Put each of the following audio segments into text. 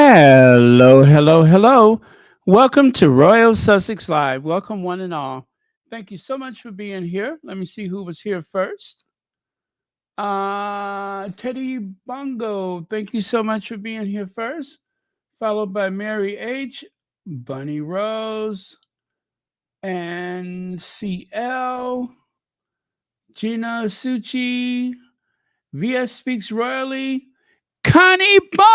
Hello, hello, hello. Welcome to Royal Sussex Live. Welcome, one and all. Thank you so much for being here. Let me see who was here first. Teddy Bongo, thank you so much for being here first. Followed by Mary H, Bunny Rose, and CL, Gina Suchi, VS Speaks Royally, Connie Balmer.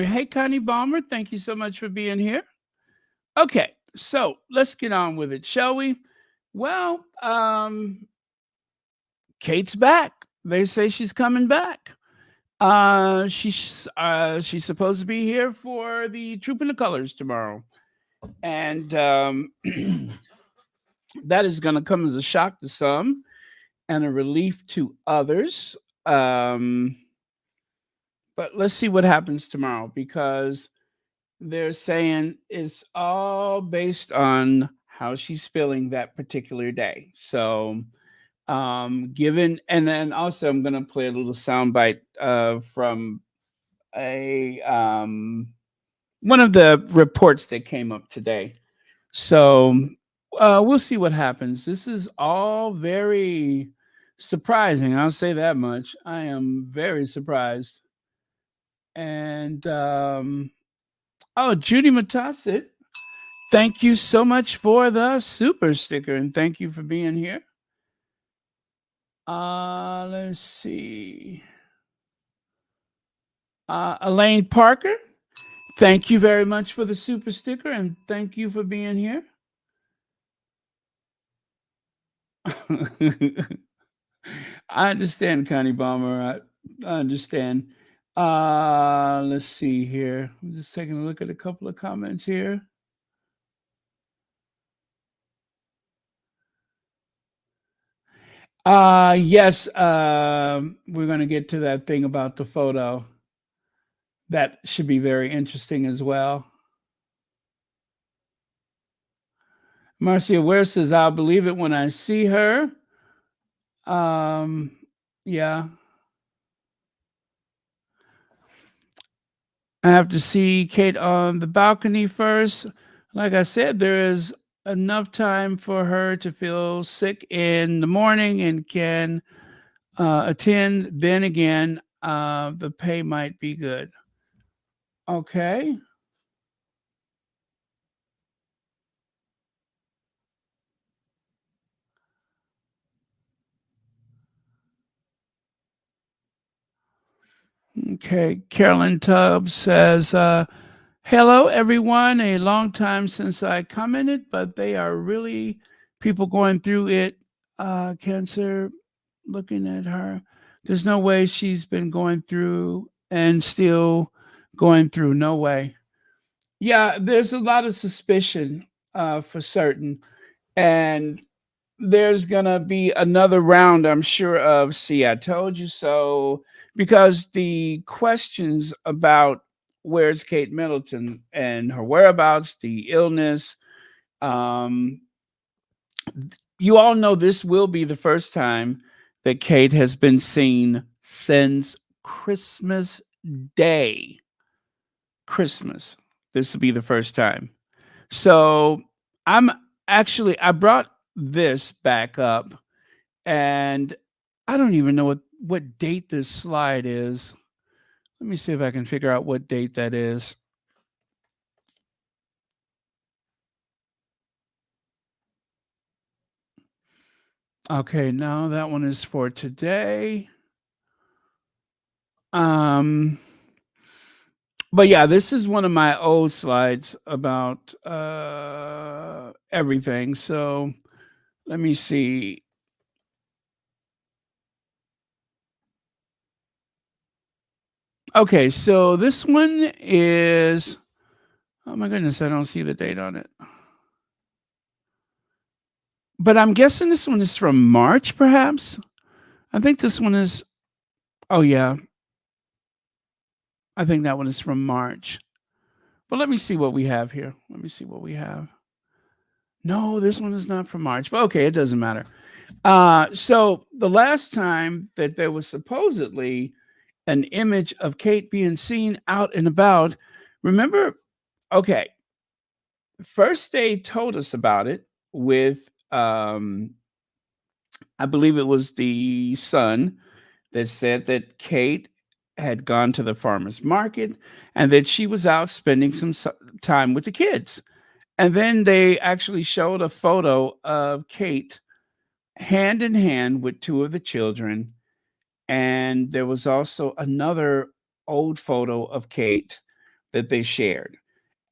Hey, Connie Balmer, thank you so much for being here. Okay, so let's get on with it, shall we? Well, Kate's back. They say she's coming back. She's supposed to be here for the Troop in the Colors tomorrow, and that is going to come as a shock to some and a relief to others. Um, but let's see what happens tomorrow because they're saying it's all based on how she's feeling that particular day. So, given, and then also I'm going to play a little soundbite from a one of the reports that came up today. So, we'll see what happens. This is all very surprising. I'll say that much. I am very surprised. And oh, Judy Matassit, thank you so much for the super sticker and thank you for being here. Let's see. Elaine Parker, thank you very much for the super sticker and thank you for being here. I understand, Connie Bomber. I understand. Let's see here. I'm just taking a look at a couple of comments here. Yes, we're going to get to that thing about the photo. That should be very interesting as well. Marcia Ware says, I'll believe it when I see her. Yeah. I have to see Kate on the balcony first. Like I said, there is enough time for her to feel sick in the morning and can attend. Then again, the pay might be good. Okay. Okay. Carolyn Tubbs says, hello, everyone. A long time since I commented, but they are really people going through it. Cancer, looking at her. There's no way she's been going through and still going through. No way. Yeah, there's a lot of suspicion for certain. And there's going to be another round, I'm sure, of see, I told you so, because the questions about where's Kate Middleton and her whereabouts, the illness, um, you all know this will be the first time that Kate has been seen since Christmas Day. Christmas. This will be the first time. So I'm I brought this back up and I don't even know what date this slide is. Let me see if I can figure out what date that is. Okay, now that one is for today. Um, but yeah, this is one of my old slides about everything. So let me see. Okay, so this one is, oh my goodness, I don't see the date on it. But I'm guessing this one is from March, perhaps. I think this one is, oh yeah, I think that one is from March. But let me see what we have here. Let me see what we have. No, this one is not from March. But okay, it doesn't matter. So the last time that there was supposedly an image of Kate being seen out and about. Remember, okay, first they told us about it with, I believe it was the Sun that said that Kate had gone to the farmer's market and that she was out spending some time with the kids. And then they actually showed a photo of Kate hand in hand with two of the children. And there was also another old photo of Kate that they shared.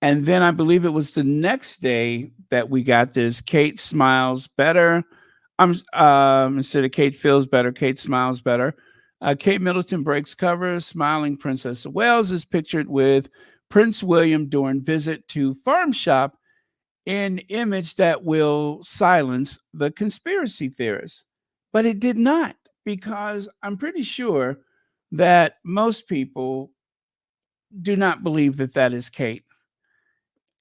And then I believe it was the next day that we got this Kate smiles better. Instead of Kate feels better, Kate smiles better. Kate Middleton breaks covers. Smiling Princess of Wales is pictured with Prince William during visit to farm shop, an image that will silence the conspiracy theorists. But it did not, because I'm pretty sure that most people do not believe that that is Kate.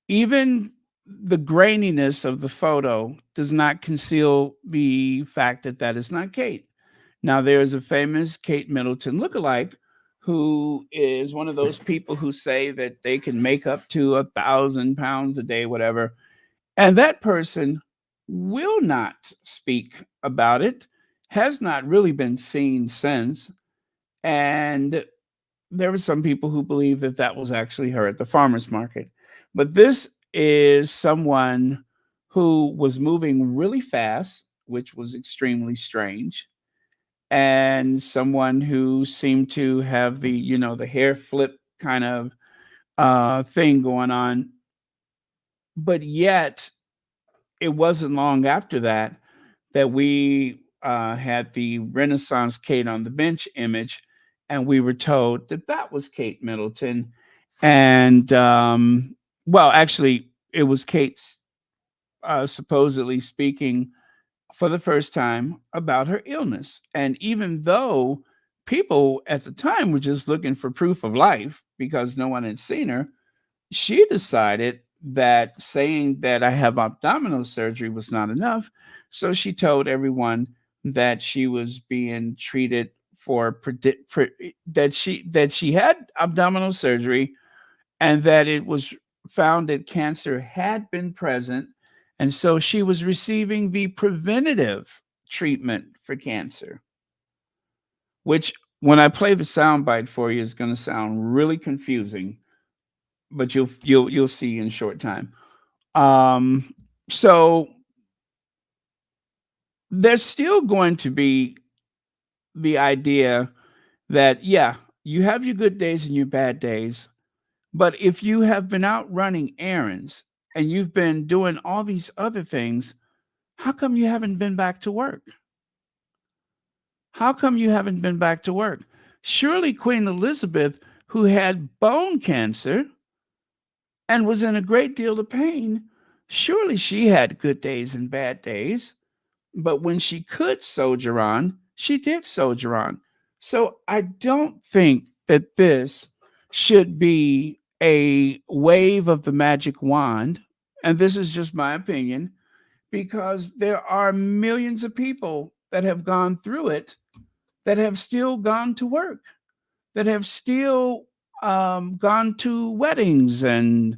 Even the graininess of the photo does not conceal the fact that that is not Kate. Now, there's a famous Kate Middleton lookalike who is one of those people who say that they can make up to 1,000 pounds a day, whatever. And that person will not speak about it, has not really been seen since. And there were some people who believe that that was actually her at the farmer's market. But this is someone who was moving really fast, which was extremely strange, and someone who seemed to have the, the hair flip kind of thing going on. But yet, it wasn't long after that that we had the Renaissance Kate on the bench image, and we were told that that was Kate Middleton. And well, actually, it was Kate's supposedly speaking for the first time about her illness. And even though people at the time were just looking for proof of life because no one had seen her, she decided that saying that I have abdominal surgery was not enough. So she told everyone that she was being treated for that she had abdominal surgery, and that it was found that cancer had been present, and so she was receiving the preventative treatment for cancer, which, when I play the soundbite for you, is going to sound really confusing, but you'll see in a short time. Um, so there's still going to be the idea that, yeah, you have your good days and your bad days, but if you have been out running errands and you've been doing all these other things, how come you haven't been back to work? How come you haven't been back to work? Surely Queen Elizabeth, who had bone cancer and was in a great deal of pain, surely she had good days and bad days. But when she could soldier on, she did soldier on. So I don't think that this should be a wave of the magic wand. And this is just my opinion, because there are millions of people that have gone through it that have still gone to work, that have still gone to weddings and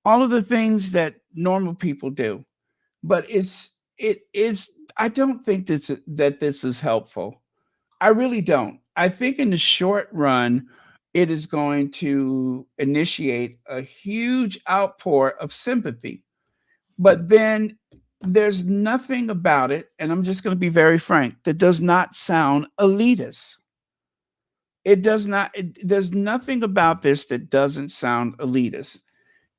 all of the things that normal people do. But it is, I don't think that this is helpful. I really don't. I think in the short run, it is going to initiate a huge outpour of sympathy. But then there's nothing about it, and I'm just going to be very frank, that does not sound elitist. It does not, there's nothing about this that doesn't sound elitist.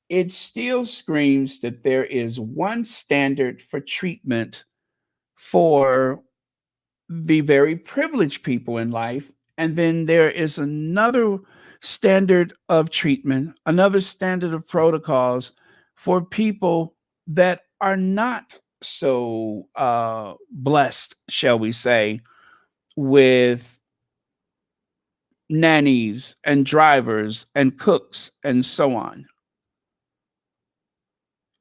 It still screams that there is one standard for treatment for the very privileged people in life. And then there is another standard of treatment, another standard of protocols for people that are not so blessed, shall we say, with nannies and drivers and cooks and so on.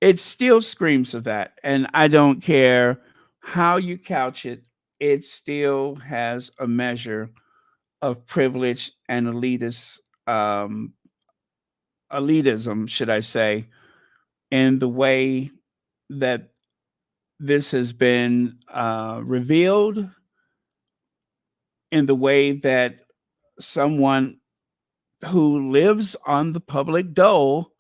It still screams of that. And I don't care how you couch it, it still has a measure of privilege and um, elitism, should I say, in the way that this has been revealed, in the way that someone who lives on the public dole,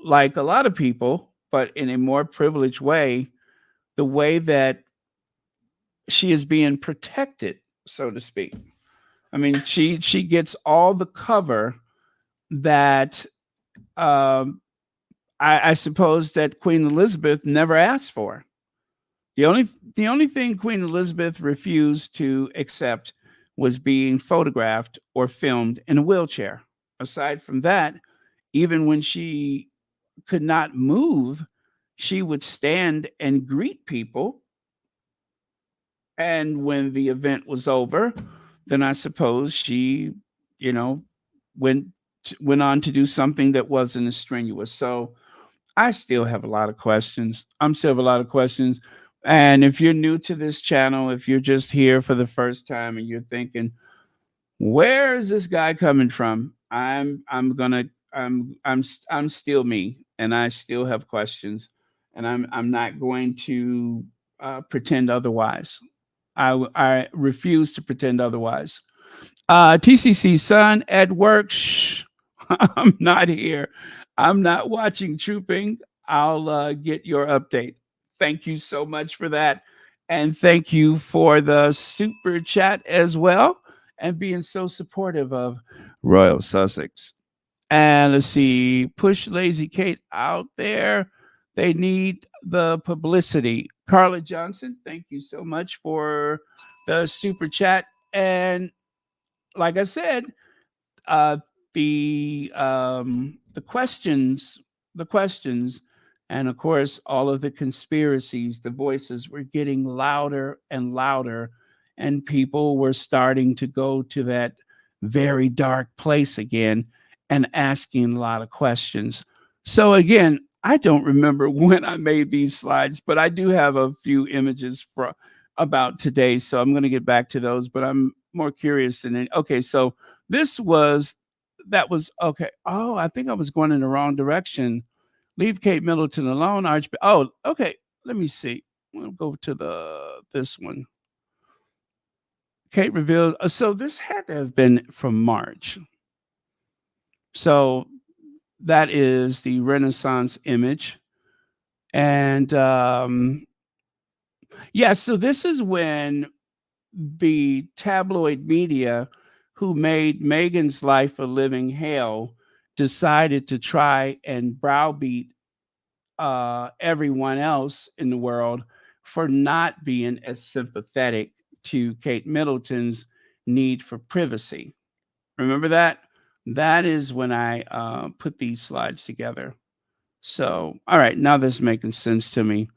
like a lot of people, but in a more privileged way, the way that she is being protected, so to speak. I mean, she gets all the cover that um, I suppose that Queen Elizabeth never asked for. The only the only thing Queen Elizabeth refused to accept was being photographed or filmed in a wheelchair. Aside from that, even when she could not move, she would stand and greet people. And when the event was over, then I suppose she, you know, went went on to do something that wasn't as strenuous. So I still have a lot of questions. I'm still have a lot of questions. And if you're new to this channel, if you're just here for the first time and you're thinking, where is this guy coming from? I'm still me, and I still have questions, and I'm not going to pretend otherwise. I refuse to pretend otherwise. TCC son at work. Shh, I'm not here. I'm not watching Trooping. I'll get your update. Thank you so much for that. And thank you for the super chat as well and being so supportive of Royal Sussex. And let's see, push Lazy Kate out there. They need the publicity. Carla Johnson, thank you so much for the super chat. And like I said, uh, the questions, the questions, and of course all of the conspiracies. The voices were getting louder and louder, and people were starting to go to that very dark place again and asking a lot of questions. So again, I don't remember when I made these slides, but I do have a few images for about today. So I'm going to get back to those, but I'm more curious than any. Okay, so this was that was okay. Oh, I think I was going in the wrong direction. Leave Kate Middleton alone, Arch. Oh, okay. Let me see. We'll go to the this one. Kate reveals. So this had to have been from March. So that is the Renaissance image, and yeah. So this is when the tabloid media who made Meghan's life a living hell decided to try and browbeat everyone else in the world for not being as sympathetic to Kate Middleton's need for privacy. Remember that? That is when I put these slides together. So, all right, now this is making sense to me.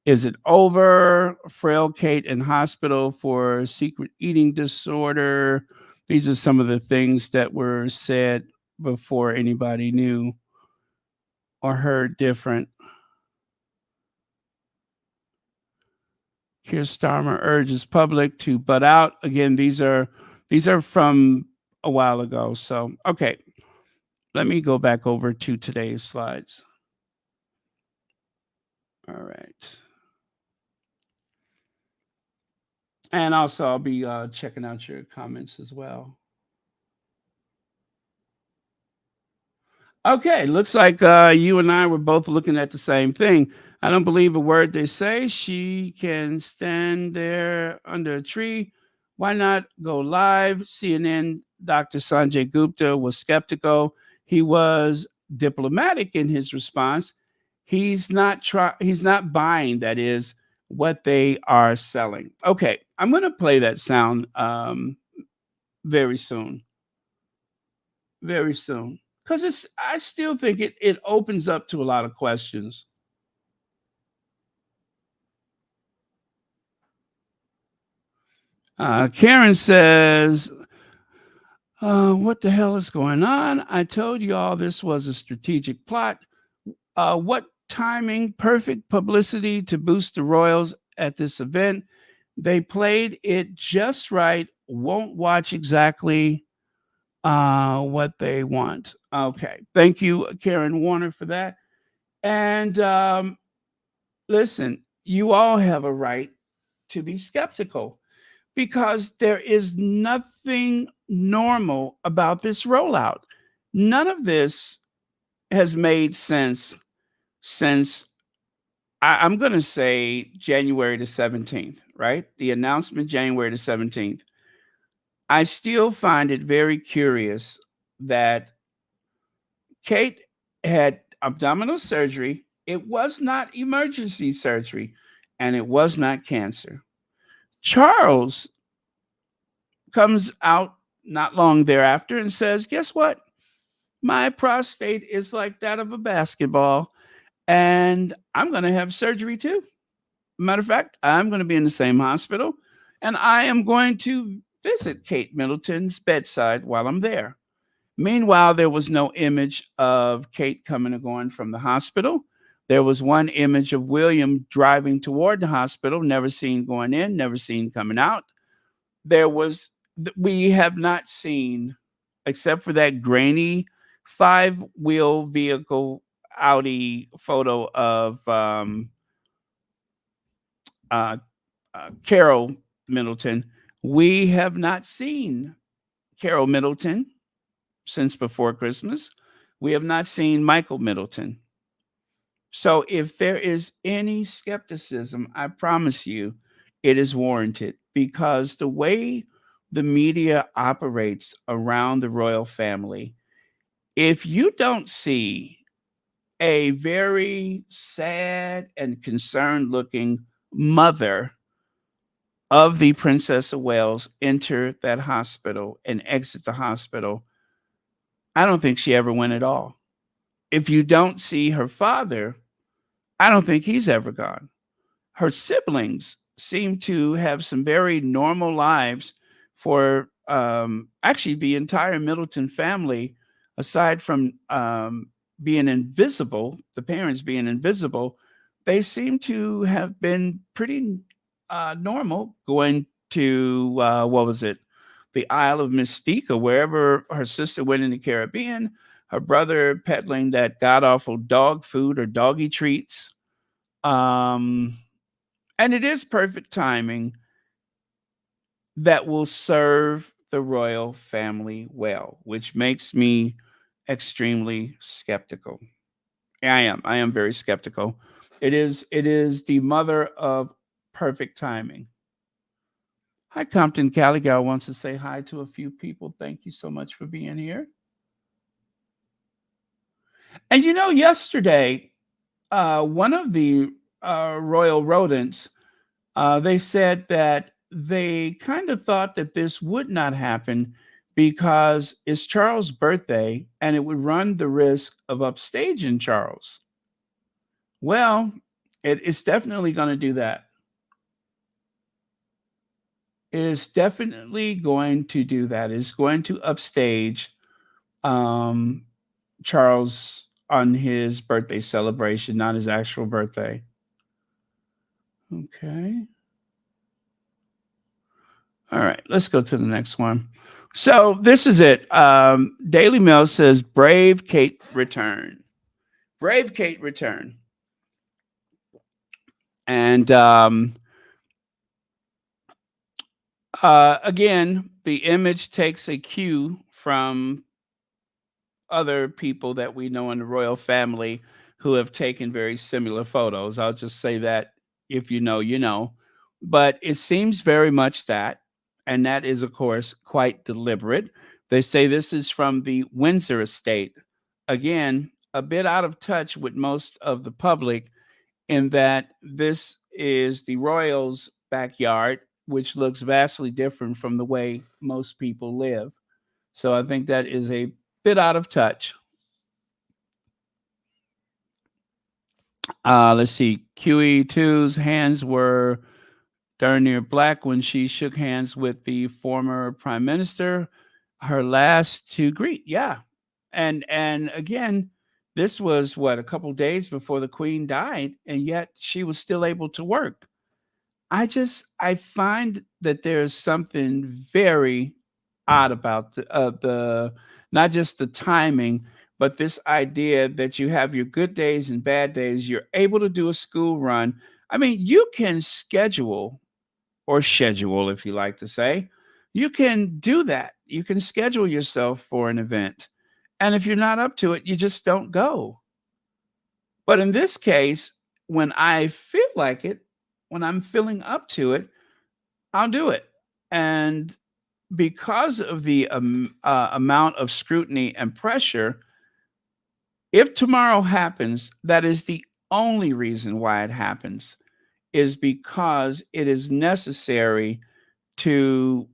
Is it over? Frail Kate in hospital for secret eating disorder. These are some of the things that were said before anybody knew or heard different. Keir Starmer urges public to butt out. Again, these are from a while ago. So, okay, let me go back over to today's slides. All right. And also, I'll be checking out your comments as well. Okay, looks like you and I were both looking at the same thing. I don't believe a word they say. She can stand there under a tree. Why not go live? CNN Dr. Sanjay Gupta was skeptical. He was diplomatic in his response. He's not buying, that is, what they are selling. Okay, I'm going to play that sound very soon. Very soon. Because I still think it opens up to a lot of questions. Karen says, what the hell is going on? I told you all this was a strategic plot. What timing, perfect publicity to boost the Royals at this event. They played it just right won't watch exactly what they want. Okay. Thank you, Karen Warner, for that. And listen, you all have a right to be skeptical because there is nothing normal about this rollout. None of this has made sense since I'm going to say January the 17th, right? The announcement January the 17th. I still find it very curious that Kate had abdominal surgery. It was not emergency surgery and it was not cancer. Charles comes out not long thereafter and says, guess what? My prostate is like that of a basketball, and I'm going to have surgery too. Matter of fact, I'm going to be in the same hospital, and I am going to visit Kate Middleton's bedside while I'm there. Meanwhile, there was no image of Kate coming or going from the hospital. There was one image of William driving toward the hospital, never seen going in, never seen coming out. There was, we have not seen, except for that grainy five-wheel vehicle Audi photo of uh, Carol Middleton. We have not seen Carol Middleton since before Christmas. We have not seen Michael Middleton. So if there is any skepticism, I promise you it is warranted because the way the media operates around the royal family, if you don't see a very sad and concerned looking mother of the Princess of Wales enter that hospital and exit the hospital, I don't think she ever went at all. If you don't see her father, I don't think he's ever gone. Her siblings seem to have some very normal lives for actually the entire Middleton family, aside from being invisible, the parents being invisible, they seem to have been pretty normal going to, what was it? The Isle of Mystique or wherever her sister went in the Caribbean, her brother peddling that god awful dog food or doggy treats. Um, and it is perfect timing that will serve the royal family well, which makes me extremely skeptical. Yeah, I am. I am very skeptical. It is the mother of perfect timing. Hi, Compton Caligal wants to say hi to a few people. Thank you so much for being here. And yesterday, one of the royal rodents, they said that they kind of thought that this would not happen because it's Charles' birthday and it would run the risk of upstaging Charles. Well, it's definitely going to do that. It is definitely going to do that. It's going to upstage um, Charles on his birthday celebration, not his actual birthday. Okay. All right, let's go to the next one. So this is it. Daily Mail says Brave Kate return. Brave Kate return. And again, the image takes a cue from other people that we know in the royal family who have taken very similar photos. I'll just say that if you know, you know. But it seems very much that, and that is, of course, quite deliberate. They say this is from the Windsor estate. Again, a bit out of touch with most of the public in that this is the royals' backyard, which looks vastly different from the way most people live. So I think that is a bit out of touch. Let's see. QE2's hands were darn near black when she shook hands with the former prime minister, her last to greet. Yeah. And again, this was what, a couple days before the queen died, and yet she was still able to work. I find that there's something very odd about the not just the timing, but this idea that you have your good days and bad days. You're able to do a school run. I mean, you can schedule or schedule, if you like to say, you can do that. You can schedule yourself for an event. And if you're not up to it, you just don't go. But in this case, when I feel like it, when I'm feeling up to it, I'll do it. And because of the amount of scrutiny and pressure, if tomorrow happens, that is the only reason why it happens, is because it is necessary to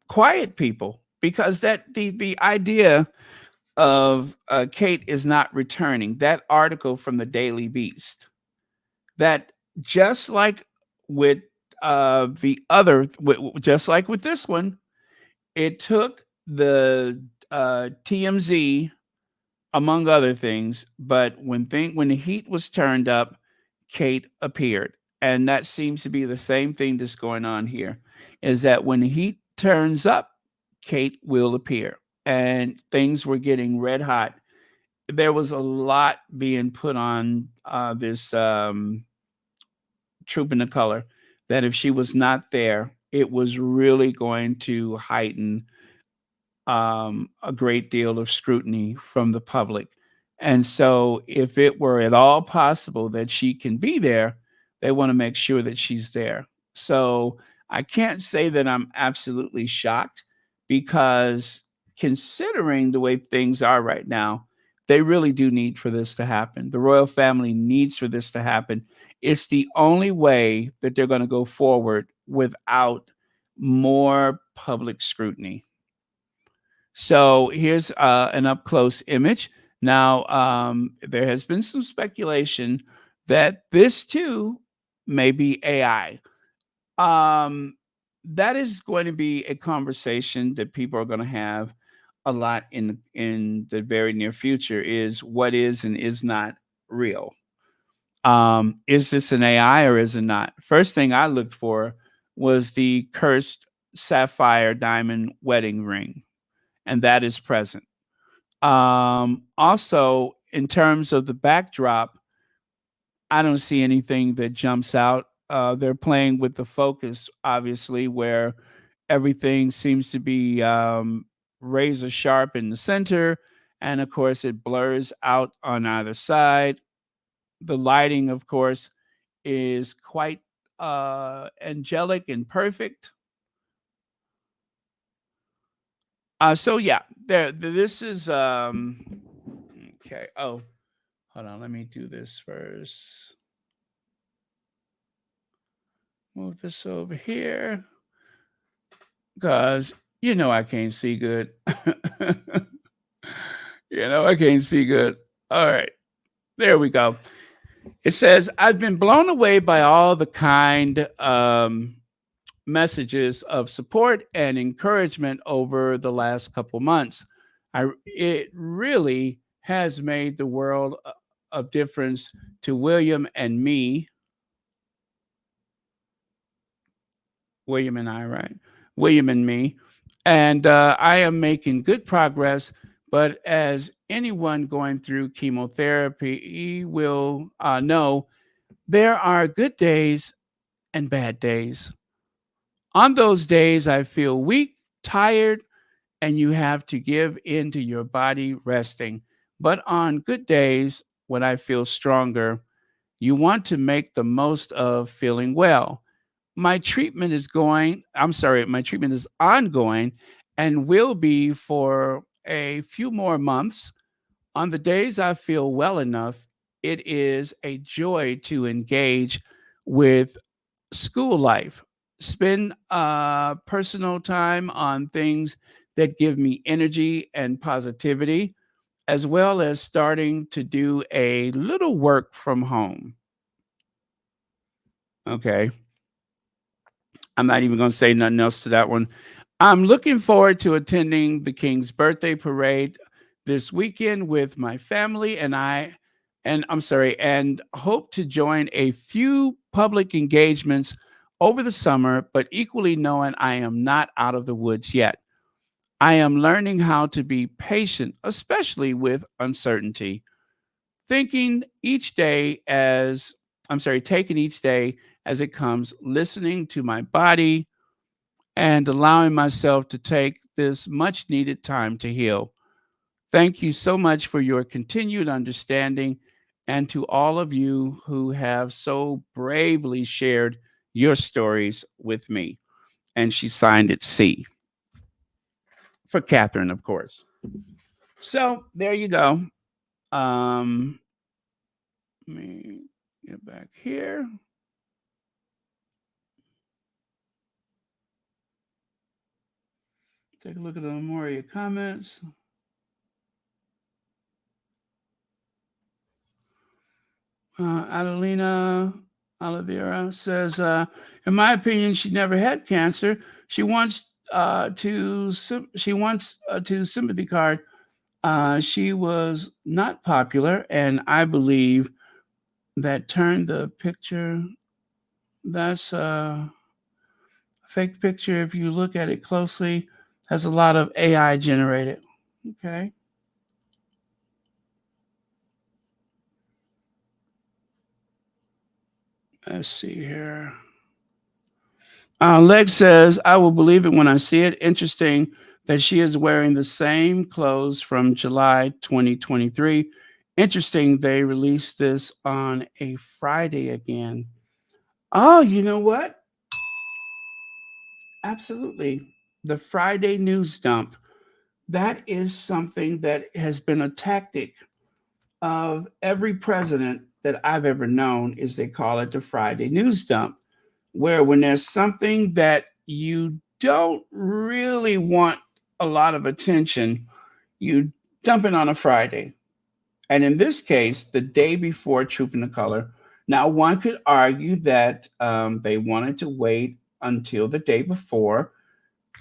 quiet people. Because the idea of Kate is not returning, that article from the Daily Beast, that just like with the other, just like with this one, it took the TMZ among other things. But when the heat was turned up, Kate appeared, and that seems to be the same thing that's going on here. Is that when the heat turns up, Kate will appear, and things were getting red hot. There was a lot being put on this Troop in the Color. That if she was not there, it was really going to heighten a great deal of scrutiny from the public. And so, if it were at all possible that she can be there, they want to make sure that she's there. So, I can't say that I'm absolutely shocked because considering the way things are right now, they really do need for this to happen. The royal family needs for this to happen. It's the only way that they're going to go forward without more public scrutiny. So here's an up close image. Now, there has been some speculation that this too may be AI. Um, that is going to be a conversation that people are going to have a lot in the very near future. Is what is and is not real. Is this an AI or is it not? First thing I looked for was the cursed sapphire diamond wedding ring, and that is present. Also, in terms of the backdrop, I don't see anything that jumps out. They're playing with the focus, obviously, where everything seems to be razor sharp in the center, and of course, it blurs out on either side. The lighting, of course, is quite angelic and perfect. So yeah, this is okay. Oh, hold on, let me do this first. Move this over here because I can't see good. I can't see good. All right, there we go. It says, I've been blown away by all the kind messages of support and encouragement over the last couple months. It really has made the world of difference to William and me. William and I, right? William and me. And I am making good progress. But as anyone going through chemotherapy will know, there are good days and bad days. On those days, I feel weak, tired, and you have to give in to your body resting. But on good days, when I feel stronger, you want to make the most of feeling well. My treatment is ongoing and will be for a few more months. On the days I feel well enough, it is a joy to engage with school life, spend personal time on things that give me energy and positivity, as well as starting to do a little work from home. Okay. I'm not even going to say nothing else to that one. I'm looking forward to attending the King's birthday parade this weekend with my family, and I and I'm sorry, and hope to join a few public engagements over the summer, but equally knowing I am not out of the woods yet. I am learning how to be patient, especially with uncertainty. Thinking each day as, I'm sorry, taking each day as it comes, listening to my body, and allowing myself to take this much needed time to heal. Thank you so much for your continued understanding, and to all of you who have so bravely shared your stories with me. And she signed it C for Catherine, of course. So there you go. Um, Let me get back here. Take a look at the more of your comments. Adelina Oliveira says, in my opinion, she never had cancer. She wants she wants to sympathy card. She was not popular, and I believe that turned the picture. That's a fake picture. If you look at it closely, has a lot of AI generated. Okay, let's see here. Leg says, I will believe it when I see it. Interesting that she is wearing the same clothes from July 2023. Interesting they released this on a Friday again. Oh, you know what? Absolutely. The Friday news dump. That is something that has been a tactic of every president that I've ever known, is they call it the Friday news dump, where when there's something that you don't really want a lot of attention, you dump it on a Friday. And in this case, the day before Trooping the Color. Now, one could argue that they wanted to wait until the day before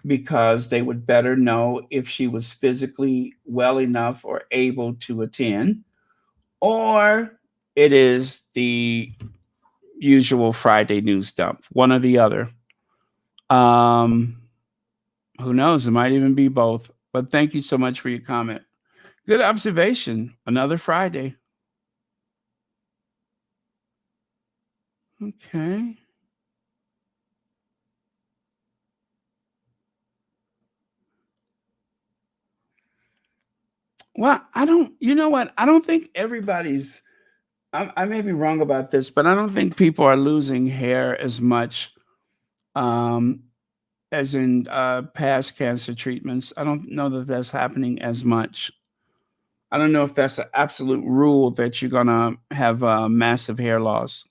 because they would better know if she was physically well enough or able to attend, or it is the usual Friday news dump, one or the other. Um, who knows? It might even be both. But thank you so much for your comment. Good observation. Another Friday. Okay. Well, I don't, you know what? I don't think everybody's, I may be wrong about this, but I don't think people are losing hair as much um, as in past cancer treatments. I don't know that that's happening as much. I don't know if that's an absolute rule that you're going to have massive hair loss.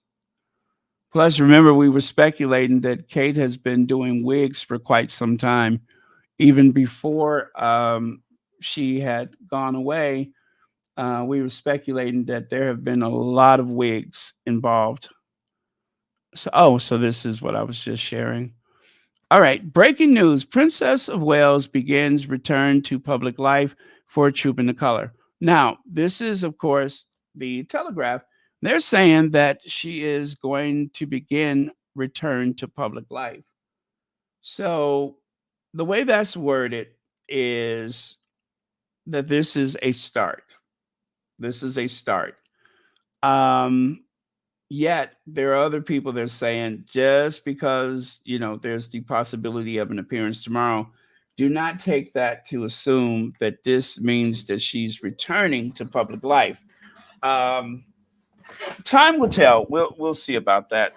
Plus, remember, we were speculating that Kate has been doing wigs for quite some time, even before she had gone away. We were speculating that there have been a lot of wigs involved. So, oh, so this is what I was just sharing. All right, breaking news: Princess of Wales begins return to public life for Trooping the Color. Now, this is, of course, the Telegraph. They're saying that she is going to begin return to public life. So, the way that's worded is that this is a start. This is a start. Um, Yet there are other people that are saying just because there's the possibility of an appearance tomorrow, do not take that to assume that this means that she's returning to public life. Um, Time will tell. We'll see about that.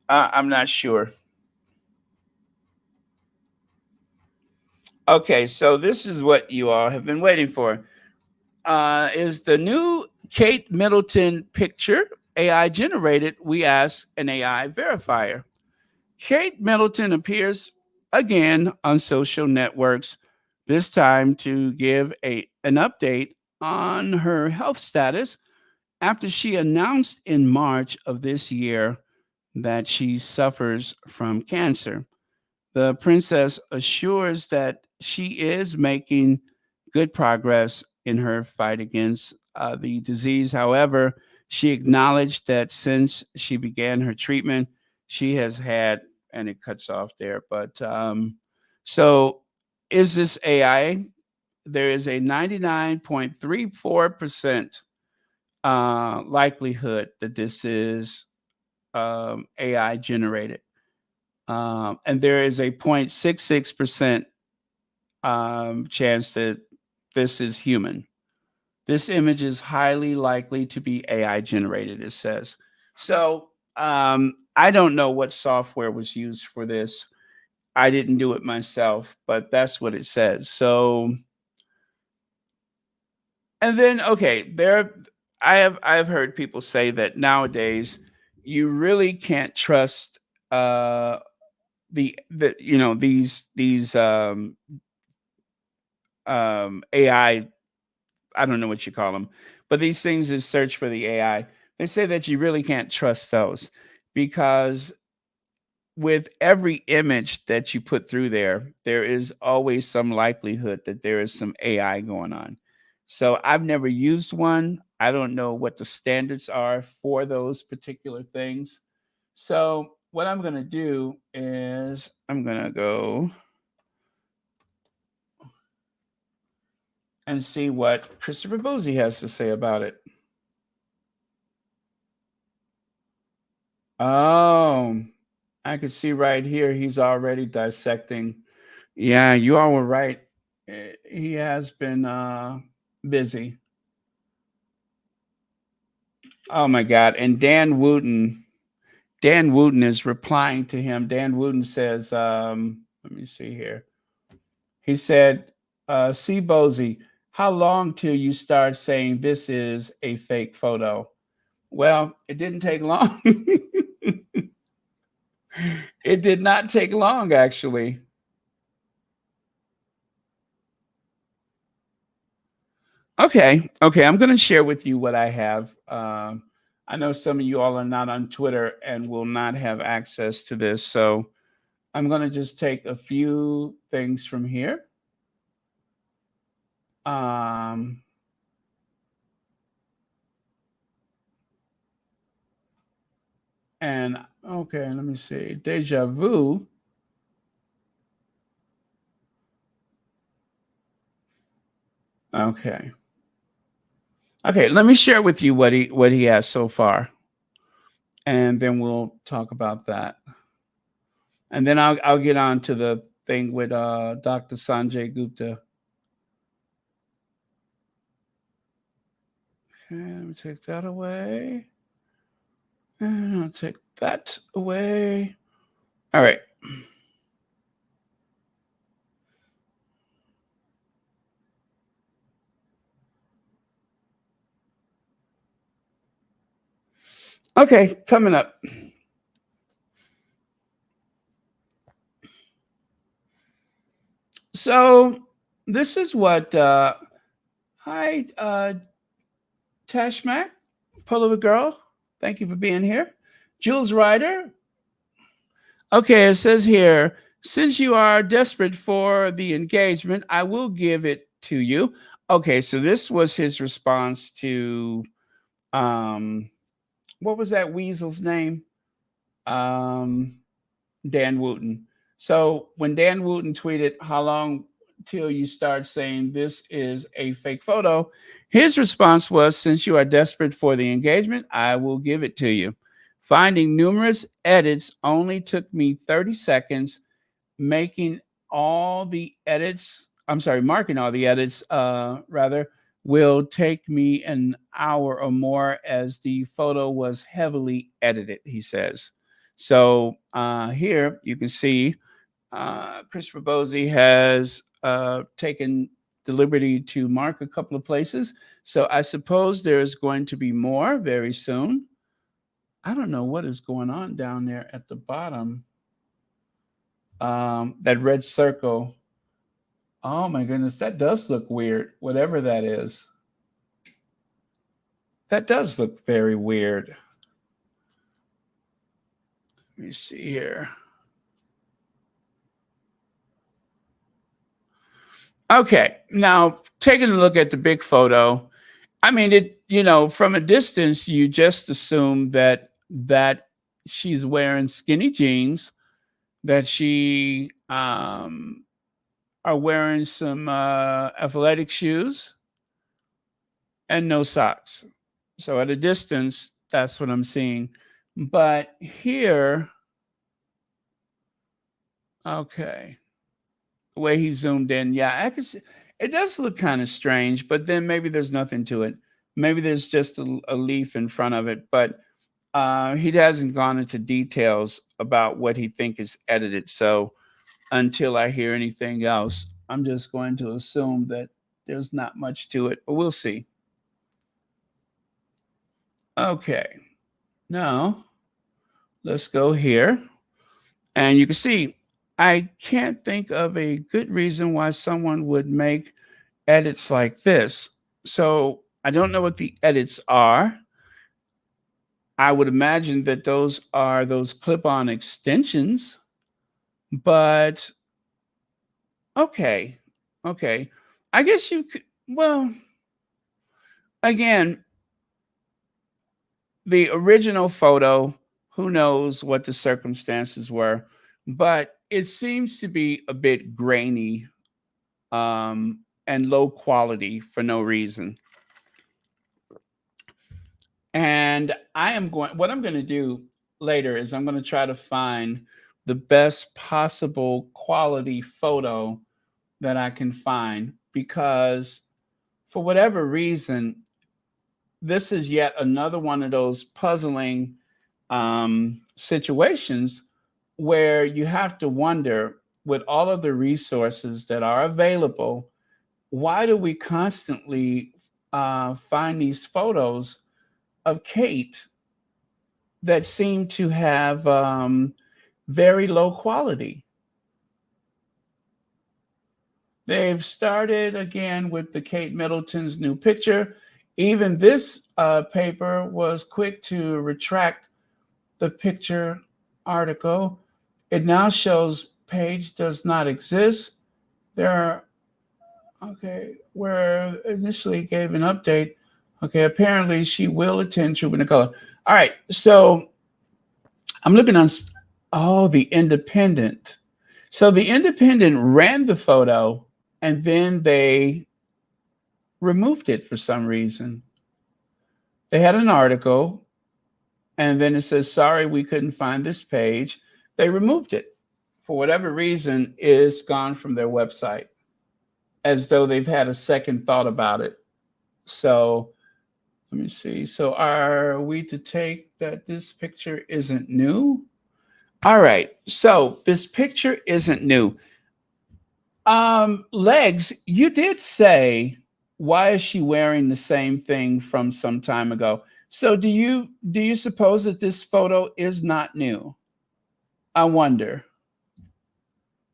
I'm not sure. Okay, so this is what you all have been waiting for. Is the new Kate Middleton picture AI generated? We ask an AI verifier. Kate Middleton appears again on social networks, this time to give an update on her health status after she announced in March of this year that she suffers from cancer. The princess assures that she is making good progress in her fight against the disease. However, she acknowledged that since she began her treatment, she has had, and it cuts off there. But so is this AI? There is a 99.34% likelihood that this is AI generated. And there is a 0.66% chance that this is human. This image is highly likely to be AI generated, it says. So I don't know what software was used for this. I didn't do it myself, but that's what it says. So, and then okay, I have heard people say that nowadays you really can't trust these AI. I don't know what you call them, but these things is search for the AI. They say that you really can't trust those because with every image that you put through there, there is always some likelihood that there is some AI going on. So I've never used one. I don't know what the standards are for those particular things. So what I'm going to do is I'm going to go and see what Christopher Boozy has to say about it. Oh, I can see right here he's already dissecting. Yeah, you all were right. He has been busy. Oh my God. And Dan Wooten is replying to him. Dan Wooten says, let me see here. He said, see Bozy, how long till you start saying this is a fake photo? Well, it didn't take long. It did not take long, actually. Okay. I'm going to share with you what I have. I know some of you all are not on Twitter and will not have access to this. So I'm going to just take a few things from here. Um, and okay, let me see. Deja vu. Okay. Okay, let me share with you what he has so far, and then we'll talk about that. And then I'll get on to the thing with Dr. Sanjay Gupta. Okay, let me take that away. And I'll take that away. All right. Okay, coming up. So this is what hi Tashmac, Pullover Girl. Thank you for being here. Jules Ryder. Okay, it says here, since you are desperate for the engagement, I will give it to you. Okay, so this was his response to um what was that weasel's name? Um Dan Wooten. So when Dan Wooten tweeted, how long till you start saying this is a fake photo? His response was, since you are desperate for the engagement, I will give it to you. Finding numerous edits only took me 30 seconds. Making all the edits, I'm sorry, marking all the edits, rather, will take me an hour or more as the photo was heavily edited, he says. So here you can see Christopher Bosey has taken the liberty to mark a couple of places. So I suppose there's going to be more very soon. I don't know what is going on down there at the bottom. That red circle. Oh my goodness, that does look weird, whatever that is. That does look very weird. Let me see here. Okay, now taking a look at the big photo, I mean, from a distance, you just assume that she's wearing skinny jeans, that she are wearing some athletic shoes and no socks. So at a distance, that's what I'm seeing. But here, okay, the way he zoomed in, yeah, I can see it does look kind of strange, but then maybe there's nothing to it. Maybe there's just a leaf in front of it, but he hasn't gone into details about what he think is edited. So until I hear anything else, I'm just going to assume that there's not much to it, but we'll see. Okay, now let's go here. And you can see, I can't think of a good reason why someone would make edits like this. So I don't know what the edits are. I would imagine that those are those clip on extensions, but okay. Okay. I guess you could, well, again, the original photo, who knows what the circumstances were, but it seems to be a bit grainy and low quality for no reason. And what I'm going to do later is I'm going to try to find the best possible quality photo that I can find because for whatever reason, this is yet another one of those puzzling situations where you have to wonder with all of the resources that are available, why do we constantly find these photos of Kate that seem to have very low quality? They've started again with the Kate Middleton's new picture. Even this paper was quick to retract the picture article. It now shows page does not exist. There are, okay, where initially gave an update. Okay, apparently she will attend True in Color. All right, so I'm looking on, oh, the Independent. So the Independent ran the photo and then they removed it for some reason. They had an article and then it says, sorry, we couldn't find this page. They removed it. For whatever reason, it's gone from their website as though they've had a second thought about it. So let me see. So are we to take that this picture isn't new? All right. So this picture isn't new. Legs, you did say why is she wearing the same thing from some time ago? So do you suppose that this photo is not new? I wonder.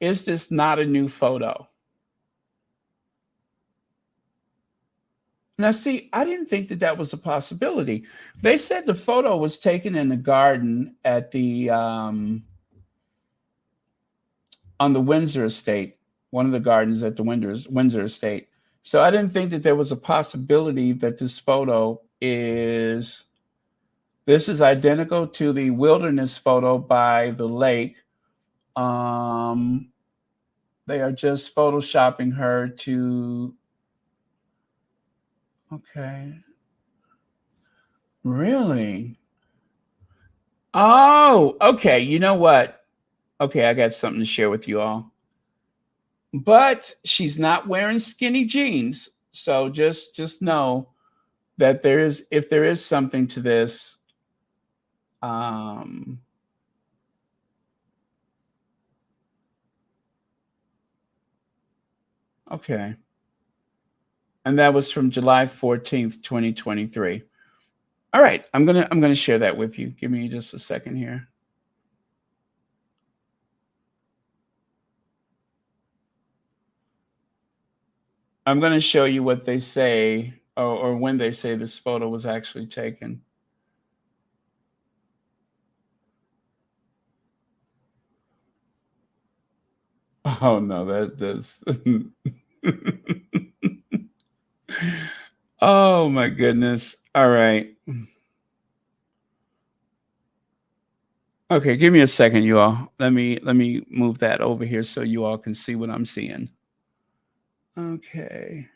Is this not a new photo? Now, see, I didn't think that that was a possibility. They said the photo was taken in the garden at the on the Windsor estate, one of the gardens at the Windsor estate. So I didn't think that there was a possibility that this photo is this is identical to the wilderness photo by the lake. Um, they are just photoshopping her to, okay, really? Oh, okay. You know what? Okay, I got something to share with you all. But she's not wearing skinny jeans. So just know that there is if there is something to this, um okay. And that was from July 14th, 2023. All right, I'm gonna share that with you. Give me just a second here. I'm gonna show you what they say or when they say this photo was actually taken. Oh no, that does Oh my goodness. All right. Okay, give me a second, you all. Let me move that over here so you all can see what I'm seeing. Okay.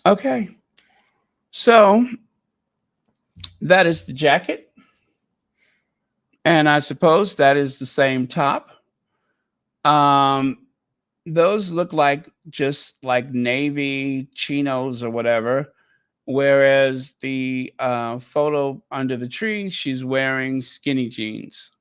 Okay. So that is the jacket, and I suppose that is the same top. Um, those look like just like navy chinos or whatever. Whereas the photo under the tree, she's wearing skinny jeans.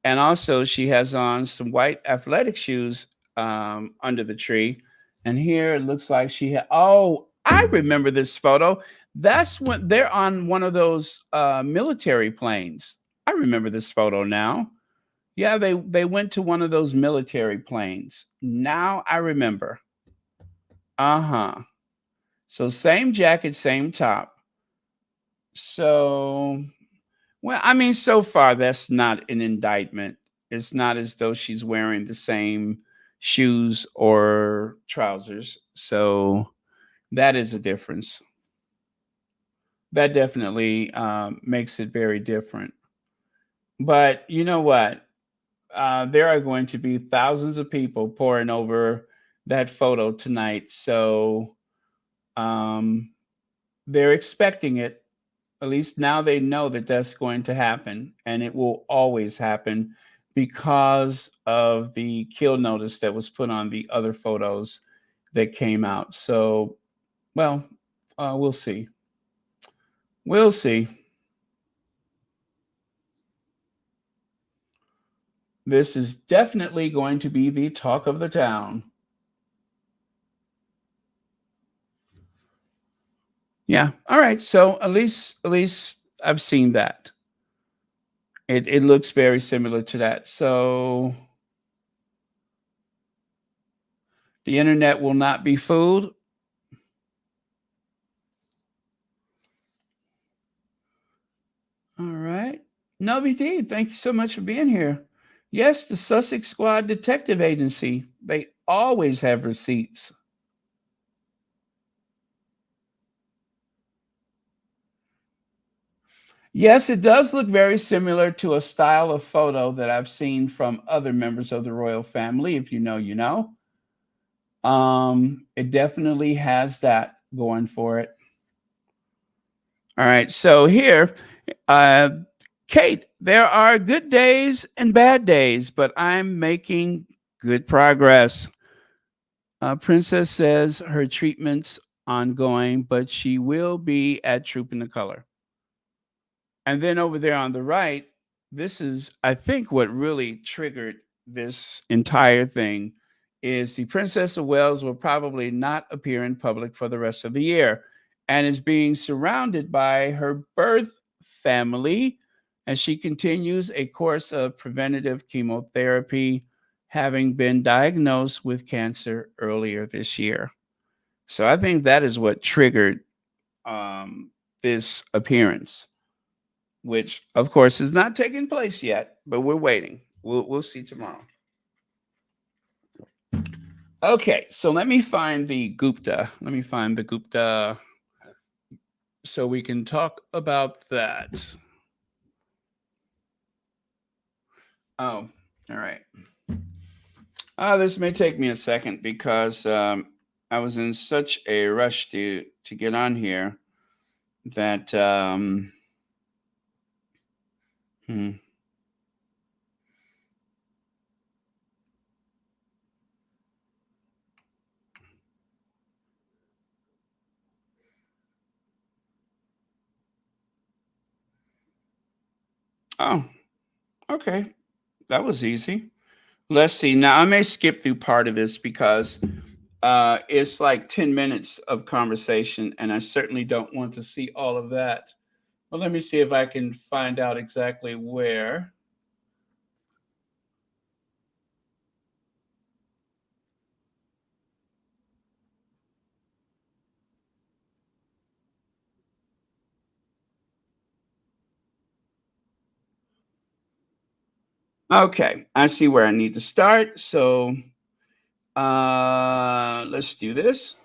And also, she has on some white athletic shoes under the tree. And here it looks like she had, oh, I remember this photo. That's when they're on one of those military planes. I remember this photo now. Yeah, they went to one of those military planes. Now I remember. Uh-huh. So same jacket, same top. So, well, I mean, so far that's not an indictment. It's not as though she's wearing the same shoes or trousers. So that is a difference. That definitely makes it very different. But you know what? There are going to be thousands of people pouring over that photo tonight. So um, they're expecting it. At least now they know that that's going to happen, and it will always happen because of the kill notice that was put on the other photos that came out. So, well, we'll see. We'll see. This is definitely going to be the talk of the town. Yeah. All right. So at least I've seen that. It looks very similar to that. So the internet will not be fooled. All right. No big deal. Thank you so much for being here. Yes, the Sussex Squad Detective Agency. They always have receipts. Yes, it does look very similar to a style of photo that I've seen from other members of the royal family. If you know, you know. It definitely has that going for it. All right. So here, uh, Kate, there are good days and bad days, but I'm making good progress. Princess says her treatment's ongoing, but she will be at Troop in the Color. And then over there on the right, this is, I think, what really triggered this entire thing is the Princess of Wales will probably not appear in public for the rest of the year and is being surrounded by her birth family as she continues a course of preventative chemotherapy, having been diagnosed with cancer earlier this year. So I think that is what triggered this appearance, which of course is not taking place yet, but we're waiting. We'll see tomorrow. Okay, so let me find the Gupta. Let me find the Gupta so we can talk about that. Oh, all right. This may take me a second because I was in such a rush to get on here that hmm. Oh, okay, that was easy. Let's see. Now I may skip through part of this because it's like 10 minutes of conversation, and I certainly don't want to see all of that. Well, let me see if I can find out exactly where. Okay, I see where I need to start. So let's do this.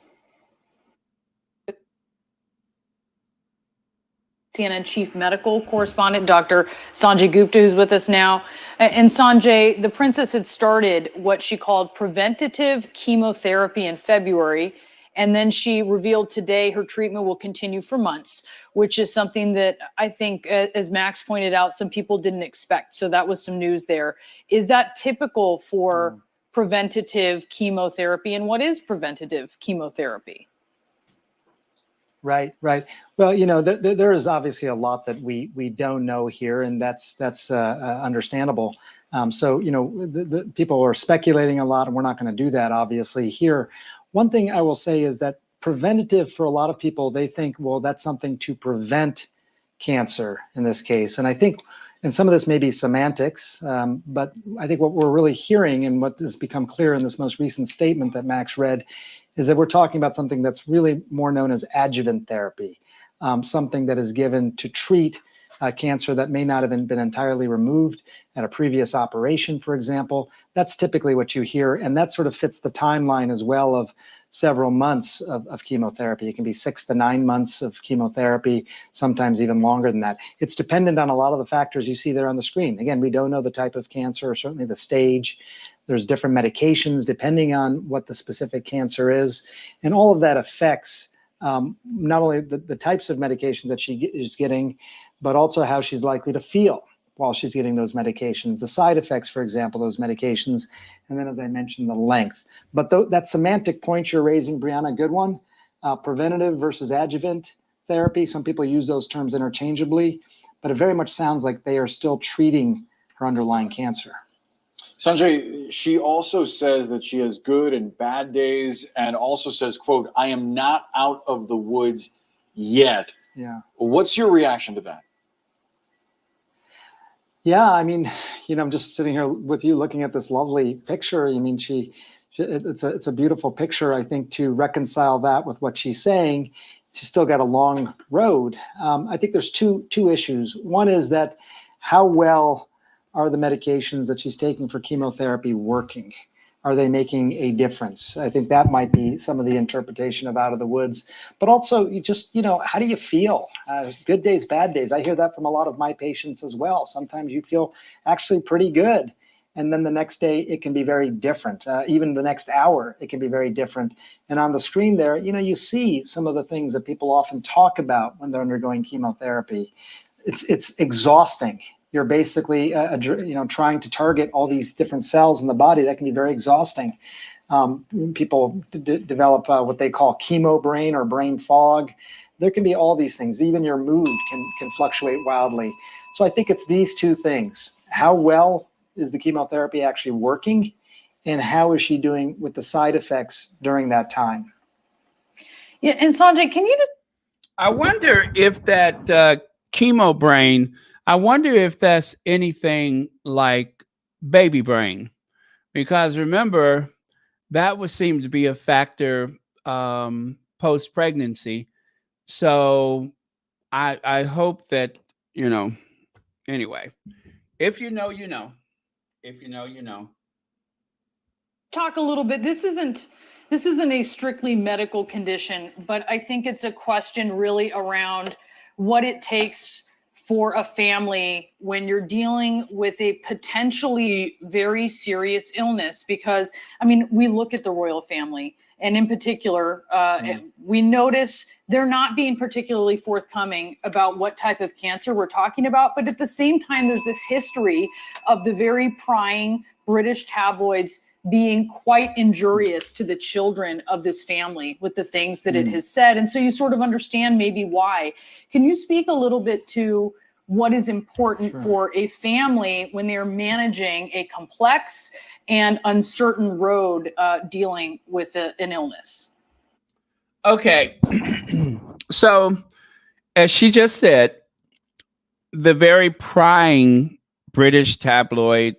CNN chief medical correspondent, Dr. Sanjay Gupta, who's with us now. And Sanjay, the princess had started what she called preventative chemotherapy in February. And then she revealed today her treatment will continue for months, which is something that I think, as Max pointed out, some people didn't expect. So that was some news there. Is that typical for preventative chemotherapy? And what is preventative chemotherapy? Right. Well, there is obviously a lot that we don't know here, and that's understandable. So, the people are speculating a lot, and we're not going to do that, obviously, here. One thing I will say is that preventative, for a lot of people, they think, well, that's something to prevent cancer in this case. And I think, and some of this may be semantics, but I think what we're really hearing and what has become clear in this most recent statement that Max read is that we're talking about something that's really more known as adjuvant therapy, something that is given to treat cancer that may not have been entirely removed at a previous operation, for example. That's typically what you hear, and that sort of fits the timeline as well of several months of chemotherapy. It can be 6 to 9 months of chemotherapy, sometimes even longer than that. It's dependent on a lot of the factors you see there on the screen. Again, we don't know the type of cancer or certainly the stage. There's different medications depending on what the specific cancer is. And all of that affects not only the types of medications that she is getting, but also how she's likely to feel while she's getting those medications, the side effects, for example, those medications, and then, as I mentioned, the length. But that semantic point you're raising, Brianna, good one. Preventative versus adjuvant therapy. Some people use those terms interchangeably, but it very much sounds like they are still treating her underlying cancer. Sanjay, she also says that she has good and bad days, and also says, quote, "I am not out of the woods yet." Yeah. What's your reaction to that? Yeah, I mean, I'm just sitting here with you looking at this lovely picture. I mean, it's a beautiful picture. I think to reconcile that with what she's saying, she's still got a long road. I think there's two issues. One is that how well are the medications that she's taking for chemotherapy working? Are they making a difference? I think that might be some of the interpretation of out of the woods. But also, how do you feel? Good days, bad days. I hear that from a lot of my patients as well. Sometimes you feel actually pretty good. And then the next day, it can be very different. Even the next hour, it can be very different. And on the screen there, you see some of the things that people often talk about when they're undergoing chemotherapy. It's exhausting. You're basically trying to target all these different cells in the body. That can be very exhausting. People develop what they call chemo brain or brain fog. There can be all these things. Even your mood can fluctuate wildly. So I think it's these two things. How well is the chemotherapy actually working? And how is she doing with the side effects during that time? Yeah, and Sanjay, can you just... I wonder if that chemo brain, I wonder if that's anything like baby brain, because remember, that would seem to be a factor post pregnancy. So I hope that, anyway, if you know, you know. If you know, you know. Talk a little bit. This isn't a strictly medical condition, but I think it's a question really around what it takes for a family when you're dealing with a potentially very serious illness. Because, I mean, we look at the royal family, and in particular, we notice they're not being particularly forthcoming about what type of cancer we're talking about. But at the same time, there's this history of the very prying British tabloids being quite injurious to the children of this family with the things that it has said. And so you sort of understand maybe why. Can you speak a little bit to what is important for a family when they're managing a complex and uncertain road dealing with an illness? Okay. So, as she just said, the very prying British tabloid,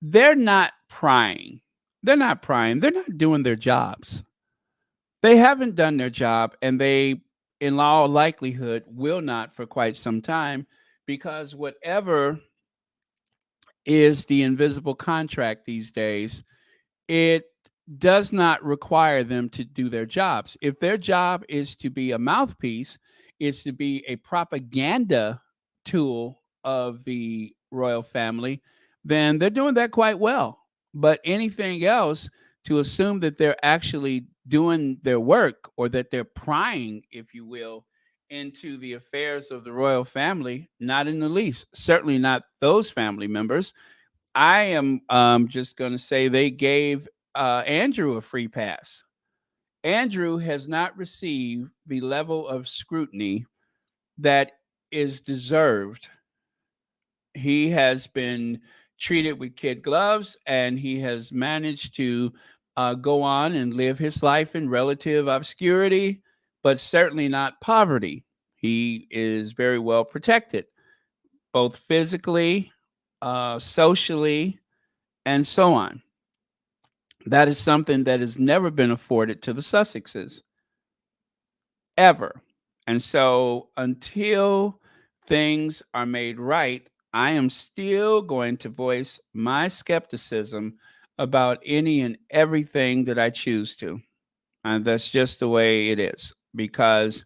they're not prying. They're not prying. They're not doing their jobs. They haven't done their job, and they, in all likelihood, will not for quite some time, because whatever is the invisible contract these days. It does not require them to do their jobs. If their job is to be a mouthpiece, is to be a propaganda tool of the royal family, then they're doing that quite well. But anything else, to assume that they're actually doing their work or that they're prying, if you will, into the affairs of the royal family, not in the least. Certainly not those family members. I am just going to say they gave Andrew a free pass. Andrew has not received the level of scrutiny that is deserved. He has been treated with kid gloves, and he has managed to go on and live his life in relative obscurity, but certainly not poverty. He is very well protected, both physically, socially, and so on. That is something that has never been afforded to the Sussexes, ever. And so until things are made right, I am still going to voice my skepticism about any and everything that I choose to. And that's just the way it is. Because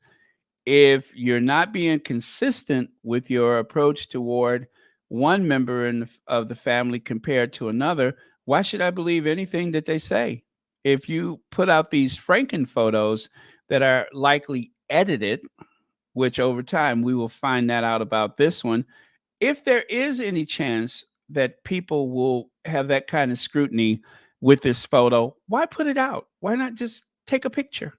if you're not being consistent with your approach toward one member of the family compared to another, why should I believe anything that they say? If you put out these Franken photos that are likely edited, which over time we will find that out about this one, if there is any chance that people will have that kind of scrutiny with this photo, why put it out? Why not just take a picture?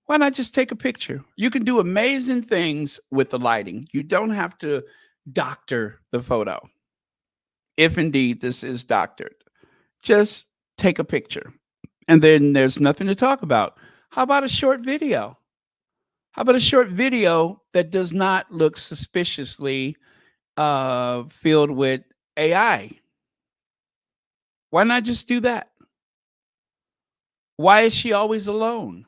Why not just take a picture? You can do amazing things with the lighting. You don't have to doctor the photo. If indeed this is doctored, just take a picture. And then there's nothing to talk about. How about a short video? How about a short video that does not look suspiciously filled with AI? Why not just do that? Why is she always alone?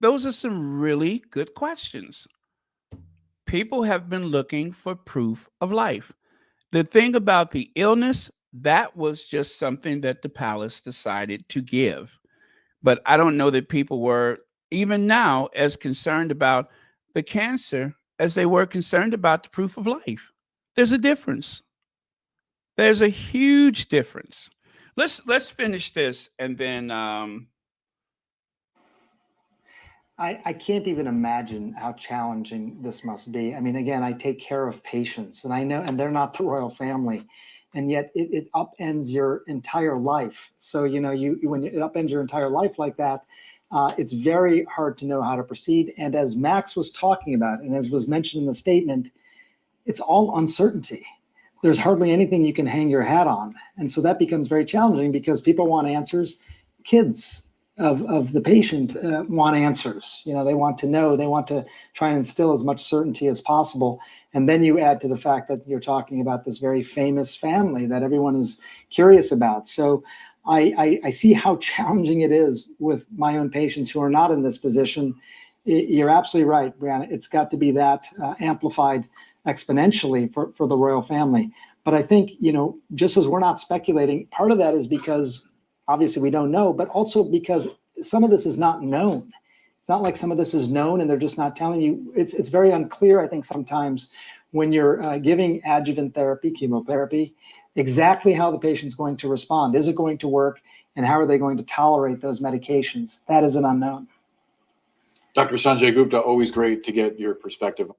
Those are some really good questions. People have been looking for proof of life. The thing about the illness, that was just something that the palace decided to give. But I don't know that people were, even now, as concerned about the cancer as they were concerned about the proof of life. There's a difference. There's a huge difference. Let's finish this, and then I can't even imagine how challenging this must be. I mean, again, I take care of patients, and I know, and they're not the royal family, and yet it upends your entire life. So when it upends your entire life like that, it's very hard to know how to proceed. And as Max was talking about, and as was mentioned in the statement, it's all uncertainty. There's hardly anything you can hang your hat on, and so that becomes very challenging because people want answers. Kids of the patient want answers. They want to know, they want to try and instill as much certainty as possible. And then you add to the fact that you're talking about this very famous family that everyone is curious about. So I see how challenging it is with my own patients who are not in this position. You're absolutely right, Brianna. It's got to be that amplified exponentially for the royal family. But I think, just as we're not speculating, part of that is because obviously we don't know, but also because some of this is not known. It's not like some of this is known and they're just not telling you. It's very unclear, I think, sometimes when you're giving adjuvant therapy, chemotherapy, exactly how the patient's going to respond. Is it going to work? And how are they going to tolerate those medications? That is an unknown. Dr. Sanjay Gupta, always great to get your perspective.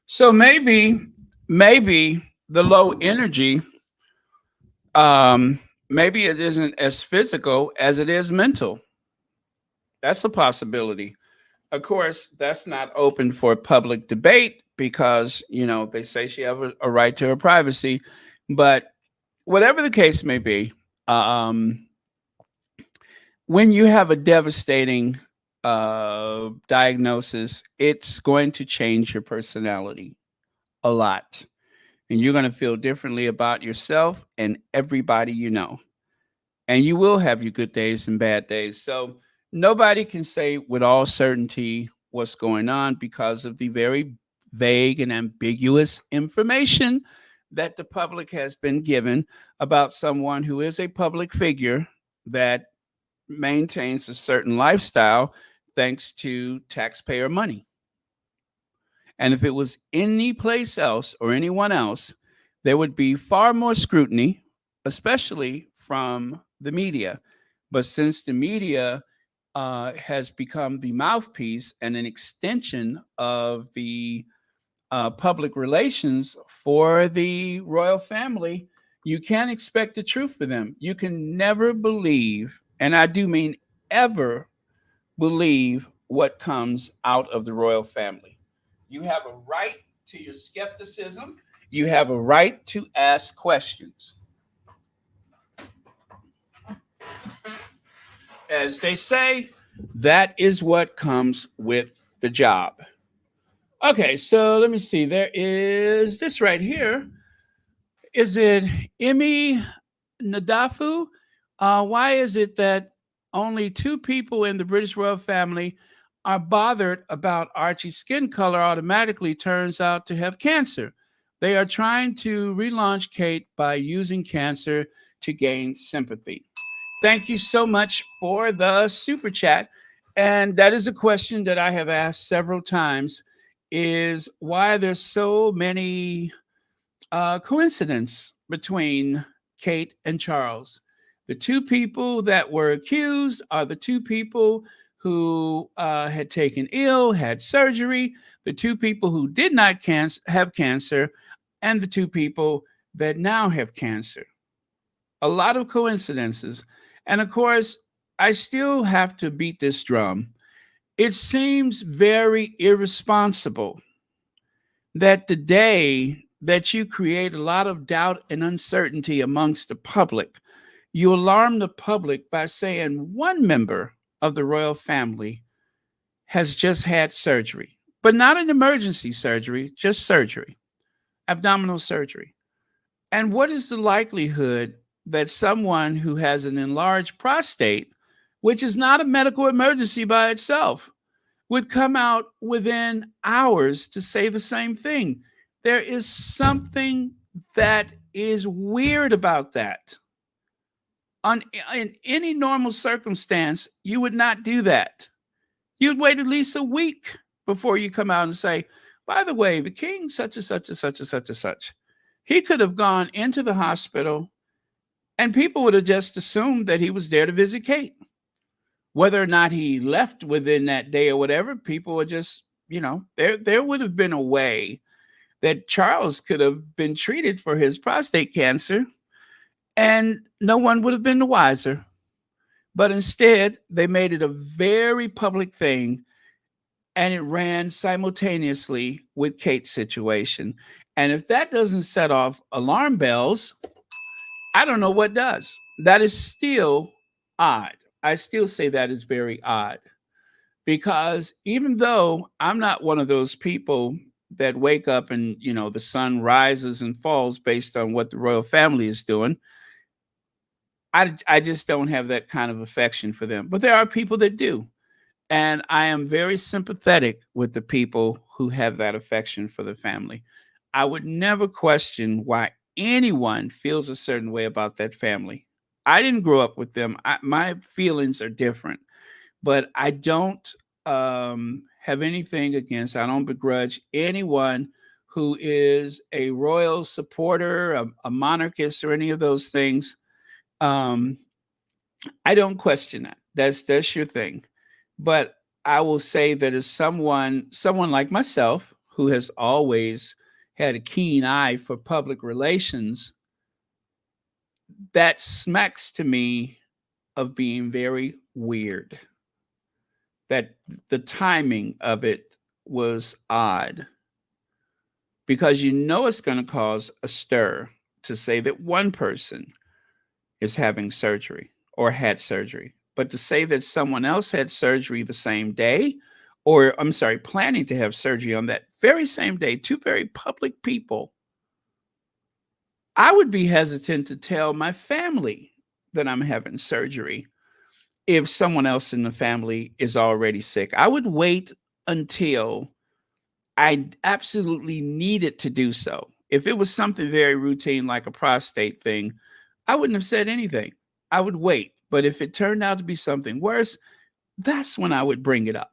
So maybe the low energy, maybe it isn't as physical as it is mental. That's a possibility. Of course, that's not open for public debate because, they say she has a right to her privacy. But whatever the case may be, when you have a devastating diagnosis, it's going to change your personality a lot. And you're going to feel differently about yourself and everybody you know. And you will have your good days and bad days. So nobody can say with all certainty what's going on because of the very vague and ambiguous information that the public has been given about someone who is a public figure that maintains a certain lifestyle thanks to taxpayer money. And if it was any place else or anyone else, there would be far more scrutiny, especially from the media. But since the media has become the mouthpiece and an extension of the public relations for the royal family, you can't expect the truth for them. You can never believe, and I do mean ever believe, what comes out of the royal family. You have a right to your skepticism. You have a right to ask questions. As they say, that is what comes with the job. Okay, so let me see. There is this right here. Is it Imi Nadafu? Why is it that only two people in the British royal family are bothered about Archie's skin color automatically turns out to have cancer? They are trying to relaunch Kate by using cancer to gain sympathy. Thank you so much for the super chat. And that is a question that I have asked several times, is why there's so many coincidence between Kate and Charles. The two people that were accused are the two people who had taken ill, had surgery, the two people who did not have cancer, and the two people that now have cancer. A lot of coincidences. And of course, I still have to beat this drum. It seems very irresponsible that the day that you create a lot of doubt and uncertainty amongst the public, you alarm the public by saying one member of the royal family has just had surgery, but not an emergency surgery, just surgery, abdominal surgery. And what is the likelihood that someone who has an enlarged prostate, which is not a medical emergency by itself, would come out within hours to say the same thing? There is something that is weird about that. In any normal circumstance, you would not do that. You'd wait at least a week before you come out and say, by the way, the king, such and such and such and such and such. He could have gone into the hospital and people would have just assumed that he was there to visit Kate. Whether or not he left within that day or whatever, people would just, there would have been a way that Charles could have been treated for his prostate cancer and no one would have been the wiser. But instead, they made it a very public thing and it ran simultaneously with Kate's situation. And if that doesn't set off alarm bells, I don't know what does. That is still odd. I still say that is very odd, because even though I'm not one of those people that wake up and, the sun rises and falls based on what the royal family is doing, I just don't have that kind of affection for them. But there are people that do. And I am very sympathetic with the people who have that affection for the family. I would never question why anyone feels a certain way about that family. I didn't grow up with them. My feelings are different, but I don't have anything against, I don't begrudge anyone who is a royal supporter, a monarchist, or any of those things. I don't question that. That's your thing. But I will say that as someone like myself who has always had a keen eye for public relations, that smacks to me of being very weird. That the timing of it was odd, because it's going to cause a stir to say that one person is having surgery or had surgery. But to say that someone else had surgery the same day, or planning to have surgery on that very same day, two very public people, I would be hesitant to tell my family that I'm having surgery if someone else in the family is already sick. I would wait until I absolutely needed to do so. If it was something very routine like a prostate thing, I wouldn't have said anything. I would wait. But if it turned out to be something worse, that's when I would bring it up.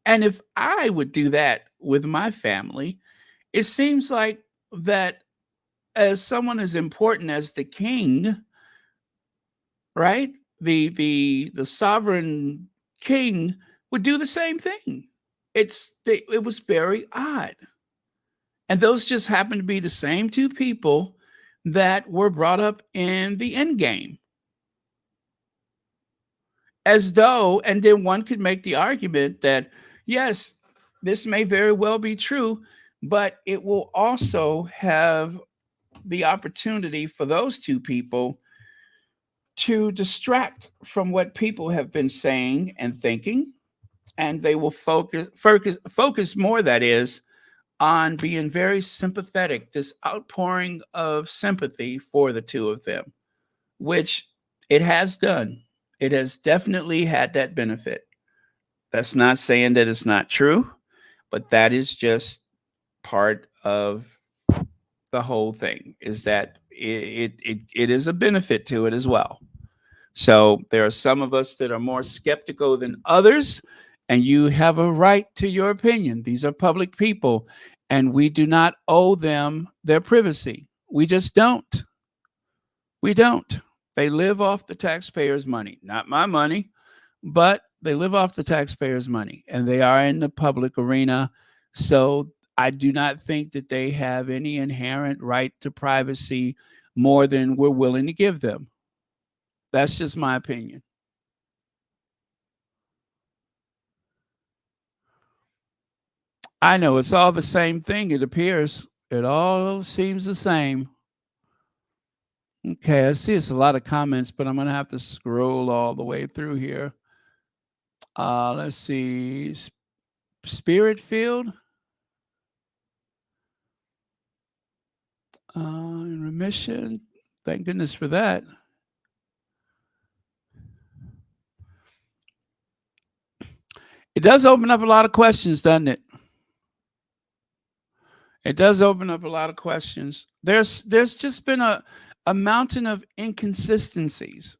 And if I would do that with my family, it seems like that as someone as important as the king, right? The sovereign king would do the same thing. It was very odd. And those just happen to be the same two people that were brought up in the end game. As though, and then one could make the argument that, yes, this may very well be true, but it will also have the opportunity for those two people to distract from what people have been saying and thinking, and they will focus more, that is, on being very sympathetic, this outpouring of sympathy for the two of them, which it has done. It has definitely had that benefit. That's not saying that it's not true, but that is just part of the whole thing, is that it is a benefit to it as well. So there are some of us that are more skeptical than others, and you have a right to your opinion. These are public people, and we do not owe them their privacy. We just don't. We don't. They live off the taxpayers' money, not my money, but they live off the taxpayers' money, and they are in the public arena. So I do not think that they have any inherent right to privacy more than we're willing to give them. That's just my opinion. I know it's all the same thing, it appears. It all seems the same. Okay, I see it's a lot of comments, but I'm going to have to scroll all the way through here. Let's see. Spirit Field. In remission. Thank goodness for that. It does open up a lot of questions, doesn't it? It does open up a lot of questions. There's just been a mountain of inconsistencies.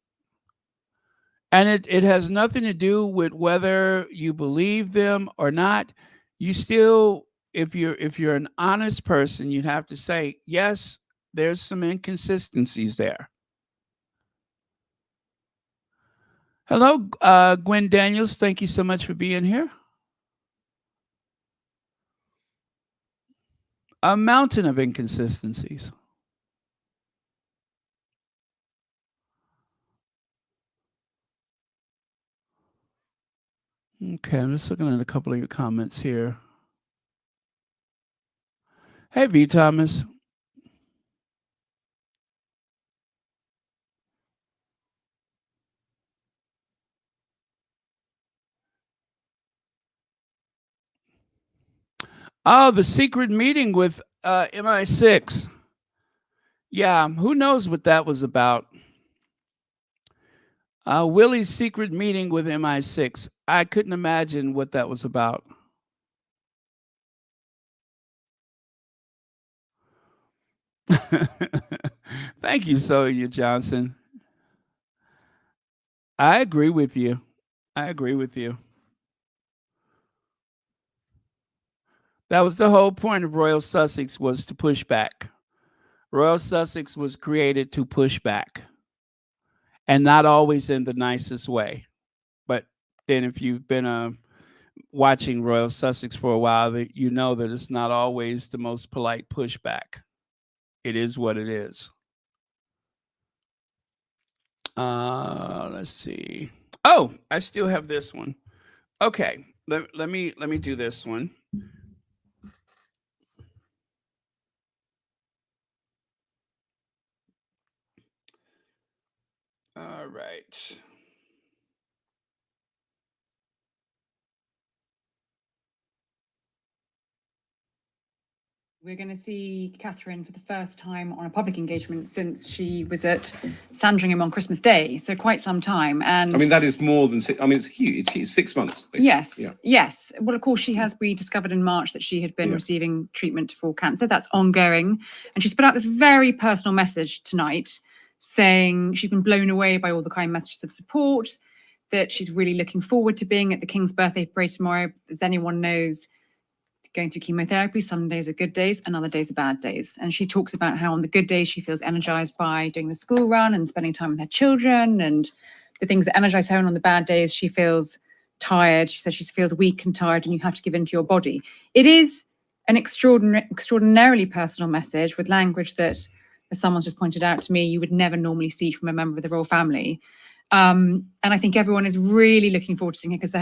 And it has nothing to do with whether you believe them or not. You still, if you're an honest person, you'd have to say, yes, there's some inconsistencies there. Hello, Gwen Daniels. Thank you so much for being here. A mountain of inconsistencies. Okay, I'm just looking at a couple of your comments here. Hey, V. Thomas. Oh, the secret meeting with MI6. Yeah, who knows what that was about? Willie's secret meeting with MI6. I couldn't imagine what that was about. Thank you, Sonia Johnson. I agree with you. I agree with you. That was the whole point of Royal Sussex, was to push back. Royal Sussex was created to push back, and not always in the nicest way. But then if you've been watching Royal Sussex for a while, you know that it's not always the most polite pushback. It is what it is. Let's see. Oh, I still have this one. Okay, let me do this one. All right. We're going to see Catherine for the first time on a public engagement since she was at Sandringham on Christmas Day, so quite some time. And I mean, that is more than it's huge. It's 6 months. Basically. Yes, yeah. Yes. Well, of course, we discovered in March that she had been receiving treatment for cancer. That's ongoing. And she's put out this very personal message tonight saying she's been blown away by all the kind messages of support, that she's really looking forward to being at the King's birthday parade tomorrow. As anyone knows, going through chemotherapy, some days are good days and other days are bad days. And she talks about how on the good days she feels energized by doing the school run and spending time with her children and the things that energize her. And on the bad days, she feels tired. She says she feels weak and tired and you have to give into your body. It is an extraordinarily personal message with language that, as someone's just pointed out to me, you would never normally see from a member of the royal family. And I think everyone is really looking forward to seeing her because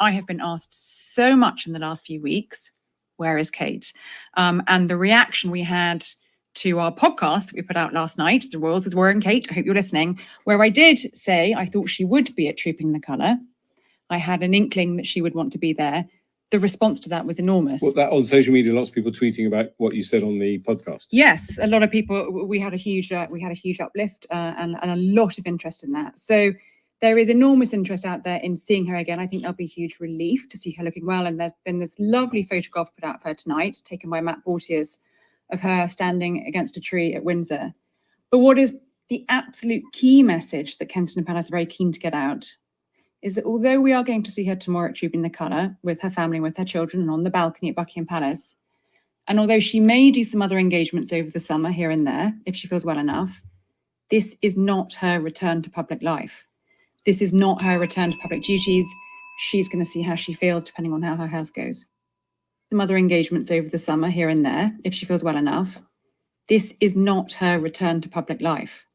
I have been asked so much in the last few weeks, where is Kate? And the reaction we had to our podcast that we put out last night, The Royals with Rory and Kate, I hope you're listening, where I did say I thought she would be at Trooping the Colour. I had an inkling that she would want to be there. The response to that was enormous. Well, that on social media, lots of people tweeting about what you said on the podcast. Yes, a lot of people. We had a huge uplift and a lot of interest in that. So there is enormous interest out there in seeing her again. I think there'll be a huge relief to see her looking well. And there's been this lovely photograph put out of her tonight, taken by Matt Porteous, of her standing against a tree at Windsor. But what is the absolute key message that Kensington Palace are very keen to get out is that although we are going to see her tomorrow at Trooping the Colour with her family, with her children, and on the balcony at Buckingham Palace, and although she may do some other engagements over the summer here and there, if she feels well enough, this is not her return to public life. This is not her return to public duties. She's going to see how she feels depending on how her health goes. Some other engagements over the summer here and there, if she feels well enough. This is not her return to public life.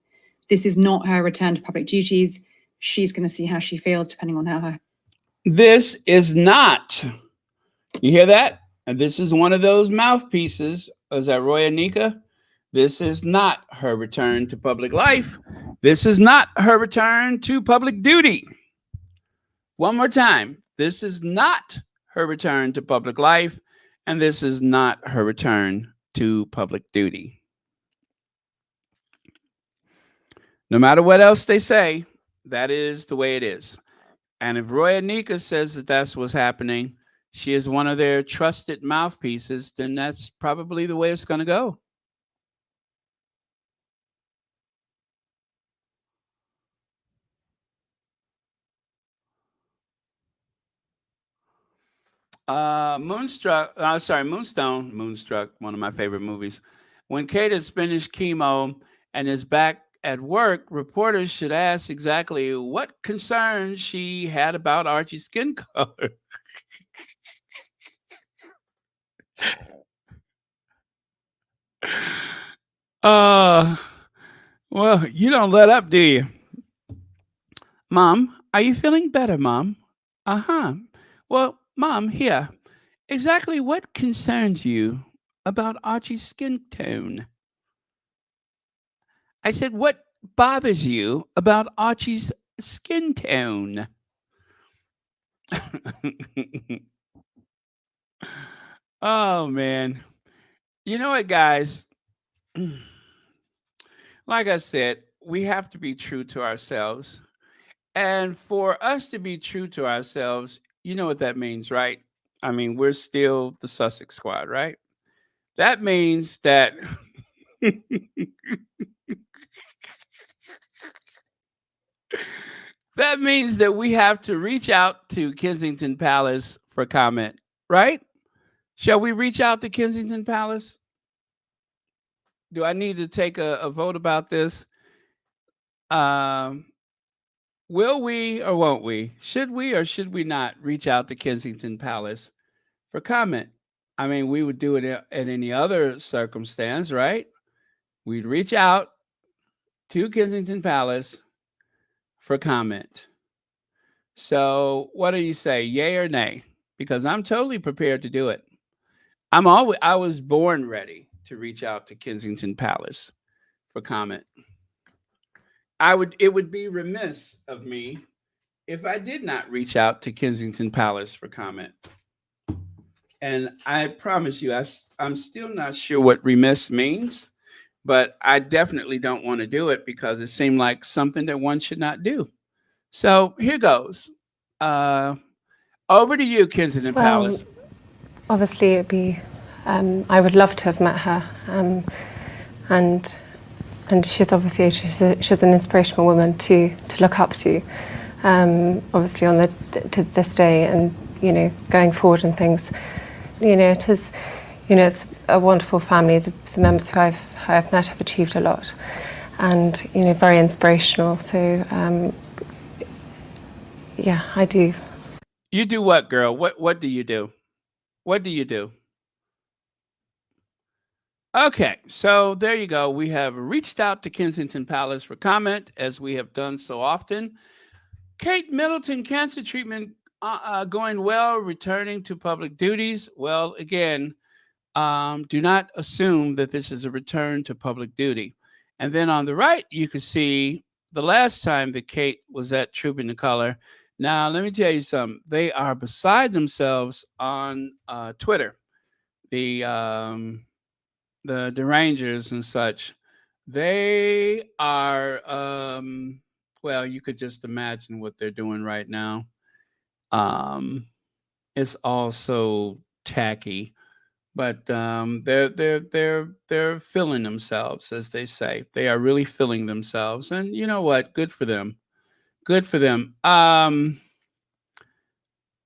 This is not her return to public duties. She's going to see how she feels depending on how her... This is not. You hear that? And this is one of those mouthpieces. Is that Roy Anika? This is not her return to public life. This is not her return to public duty. One more time. This is not her return to public life. And this is not her return to public duty. No matter what else they say, that is the way it is. And if Roy Anika says that that's what's happening, she is one of their trusted mouthpieces, then that's probably the way it's going to go. Moonstruck, one of my favorite movies. When Kate has finished chemo and is back at work, reporters should ask exactly what concerns she had about Archie's skin color. Well, you don't let up, do you? Mom, are you feeling better, Mom? Uh-huh. Well, Mom, here, exactly what concerns you about Archie's skin tone? I said, what bothers you about Archie's skin tone? Oh, man. You know what, guys? Like I said, we have to be true to ourselves. And for us to be true to ourselves, you know what that means, right? I mean, we're still the Sussex squad, right? That means that that means that we have to reach out to Kensington Palace for comment, right? Shall we reach out to Kensington Palace? Do I need to take a vote about this? Will we or won't we? Should we or should we not reach out to Kensington Palace for comment? I mean, we would do it in any other circumstance, right? We'd reach out to Kensington Palace for comment. So what do you say, yay or nay? Because I'm totally prepared to do it. I was born ready to reach out to Kensington Palace for comment. It would be remiss of me if I did not reach out to Kensington Palace for comment. And I promise you, I'm still not sure what remiss means, but I definitely don't want to do it because it seemed like something that one should not do. So here goes. Uh, Over to you, Kensington Well, Palace. obviously, it'd be. I would love to have met her, and she's obviously she's an inspirational woman to look up to. Obviously, on to this day, and going forward and things. It is. It's a wonderful family. The members who I've met have achieved a lot, and very inspirational. So, yeah, I do. You do what, girl? What do you do? What do you do? Okay, so there you go. We have reached out to Kensington Palace for comment, as we have done so often. Kate Middleton, cancer treatment going well, returning to public duties. Well, again, do not assume that this is a return to public duty. And then on the right, you can see the last time that Kate was at Trooping the Color. Now, let me tell you something. They are beside themselves on Twitter. The Derangers and such, they are well, you could just imagine what they're doing right now. It's also tacky, but they're filling themselves, as they say. They are really filling themselves, and you know what? Good for them. Good for them.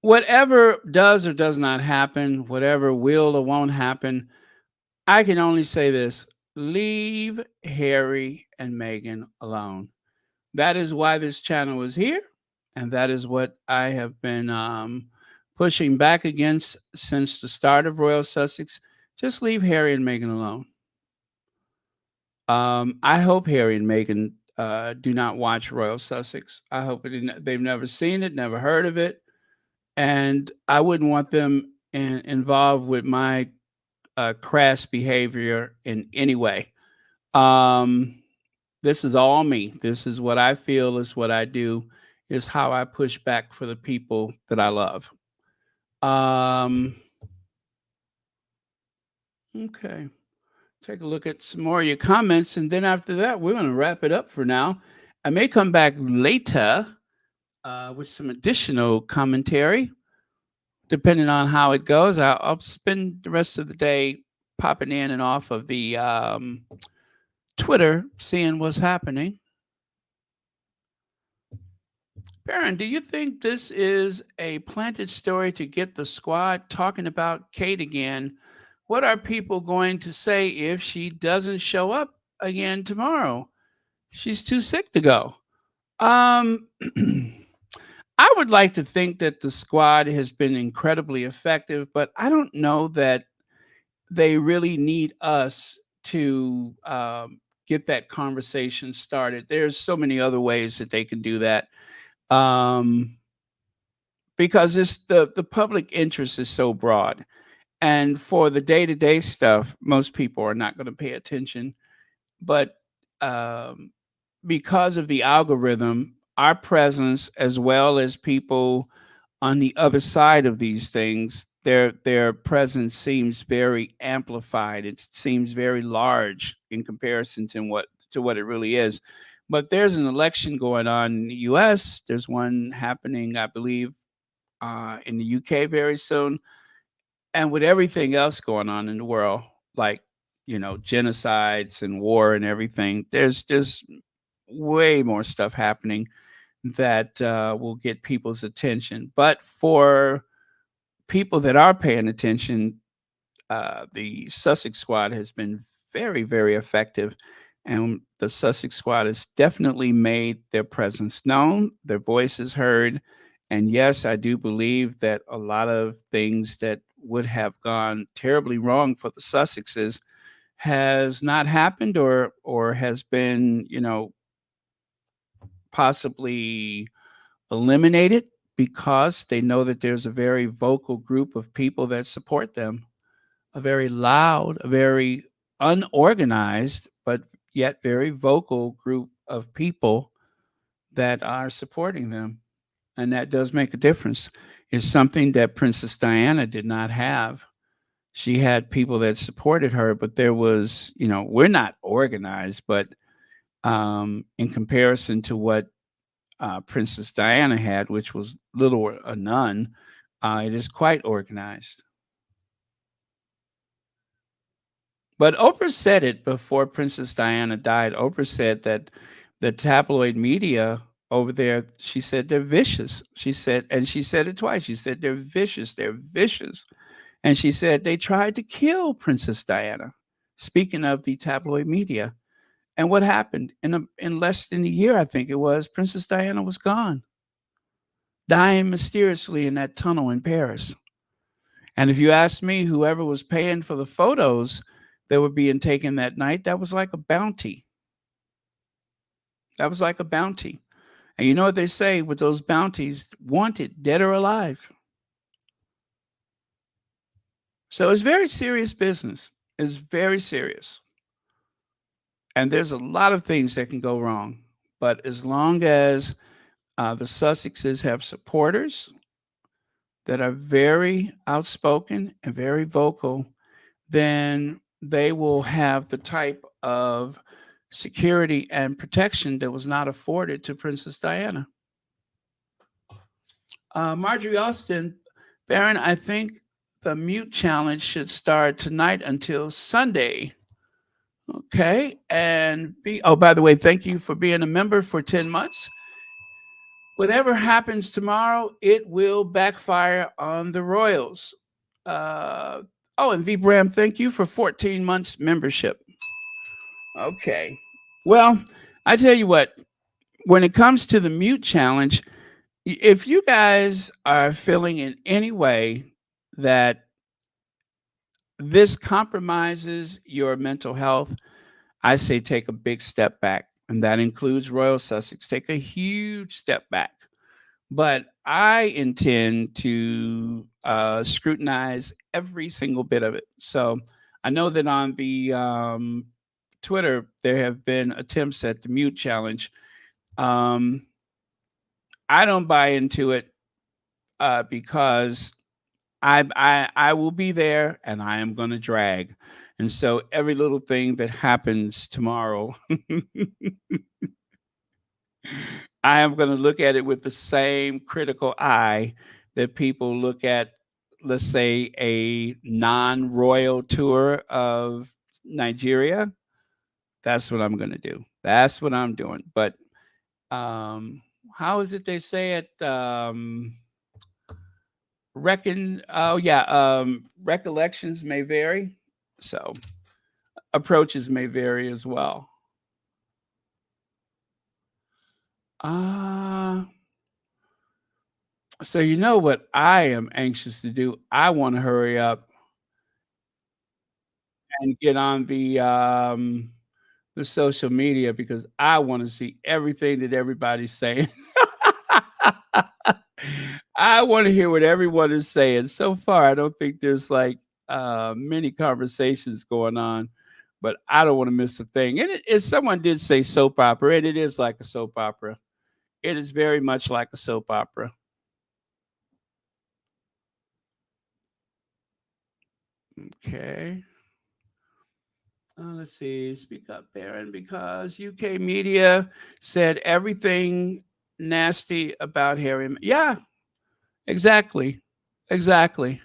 Whatever does or does not happen, whatever will or won't happen, I can only say this: leave Harry and Meghan alone. That is why this channel is here, and that is what I have been pushing back against since the start of Royal Sussex. Just leave Harry and Meghan alone. I hope Harry and Meghan do not watch Royal Sussex. I hope they've never seen it, never heard of it, and I wouldn't want them involved with my crass behavior in any way. This is all me. This is what I feel, is what I do, is how I push back for the people that I love. Okay. Take a look at some more of your comments, and then after that, we're going to wrap it up for now. I may come back later with some additional commentary, depending on how it goes. I'll spend the rest of the day popping in and off of the Twitter, seeing what's happening. Baron, do you think this is a planted story to get the squad talking about Kate again? What are people going to say if she doesn't show up again tomorrow? She's too sick to go. I would like to think that the squad has been incredibly effective, but I don't know that they really need us to get that conversation started. There's so many other ways that they can do that, because it's the public interest is so broad. And for the day-to-day stuff, most people are not going to pay attention. But because of the algorithm, our presence, as well as people on the other side of these things, their presence seems very amplified. It seems very large in comparison to what it really is. But there's an election going on in the U.S. There's one happening, I believe, in the U.K. very soon. And with everything else going on in the world, like, genocides and war and everything, there's just way more stuff happening that will get people's attention. But for people that are paying attention, the Sussex squad has been very, very effective. And the Sussex squad has definitely made their presence known, their voices heard. And yes, I do believe that a lot of things that would have gone terribly wrong for the Sussexes has not happened, or has been, possibly eliminated, because they know that there's a very vocal group of people that support them, a very loud, a very unorganized, but yet very vocal group of people that are supporting them. And that does make a difference. is something that Princess Diana did not have. She had people that supported her, but there was, we're not organized, but in comparison to what Princess Diana had, which was little or none, it is quite organized. But Oprah said it before Princess Diana died. Oprah said that the tabloid media over there, she said they're vicious. She said, and she said it twice. She said they're vicious. They're vicious. And she said they tried to kill Princess Diana. Speaking of the tabloid media. And what happened? In less than a year, I think it was, Princess Diana was gone, dying mysteriously in that tunnel in Paris. And if you ask me, whoever was paying for the photos that were being taken that night, that was like a bounty. That was like a bounty. And you know what they say with those bounties? Wanted, dead or alive. So it's very serious business. It's very serious. And there's a lot of things that can go wrong. But as long as the Sussexes have supporters that are very outspoken and very vocal, then they will have the type of security and protection that was not afforded to Princess Diana. Marjorie Austin, Baron, I think the mute challenge should start tonight until Sunday. Okay. And by the way, thank you for being a member for 10 months. Whatever happens tomorrow, it will backfire on the Royals. And V. Bram, thank you for 14 months membership. Okay. Well, I tell you what, when it comes to the mute challenge, if you guys are feeling in any way that this compromises your mental health, I say take a big step back. And that includes Royal Sussex. Take a huge step back. But I intend to scrutinize every single bit of it. So I know that on the Twitter, there have been attempts at the mute challenge. I don't buy into it because I will be there and I am going to drag. And so every little thing that happens tomorrow, I am going to look at it with the same critical eye that people look at, let's say, a non-royal tour of Nigeria. That's what I'm going to do. That's what I'm doing. But how is it they say it? Recollections may vary. So approaches may vary as well. So you know what I am anxious to do? I want to hurry up and get on the social media because I want to see everything that everybody's saying. I want to hear what everyone is saying. So far, I don't think there's like many conversations going on, but I don't want to miss a thing. And someone did say soap opera, and it is like a soap opera. It is very much like a soap opera. Okay. Let's see. Speak up, Baron, because UK media said everything nasty about Harry. Yeah, exactly. Exactly.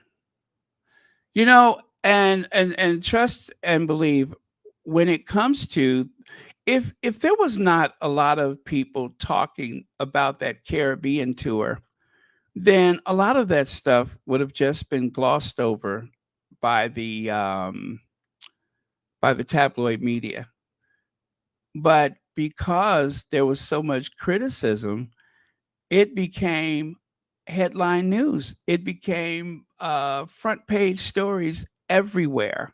You know, and trust and believe when it comes to if there was not a lot of people talking about that Caribbean tour, then a lot of that stuff would have just been glossed over by the tabloid media. But because there was so much criticism, it became headline news. It became front page stories everywhere.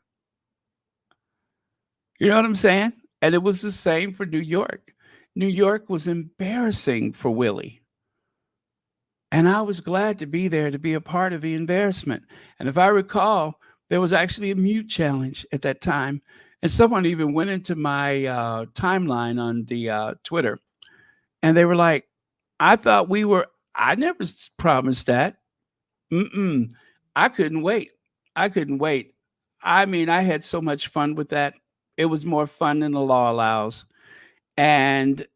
You know what I'm saying? And it was the same for New York. New York was embarrassing for Willie. And I was glad to be there to be a part of the embarrassment. And if I recall, there was actually a mute challenge at that time. And someone even went into my timeline on the Twitter. And they were like, I never promised that. Mm-mm. I couldn't wait. I couldn't wait. I mean, I had so much fun with that. It was more fun than the law allows. And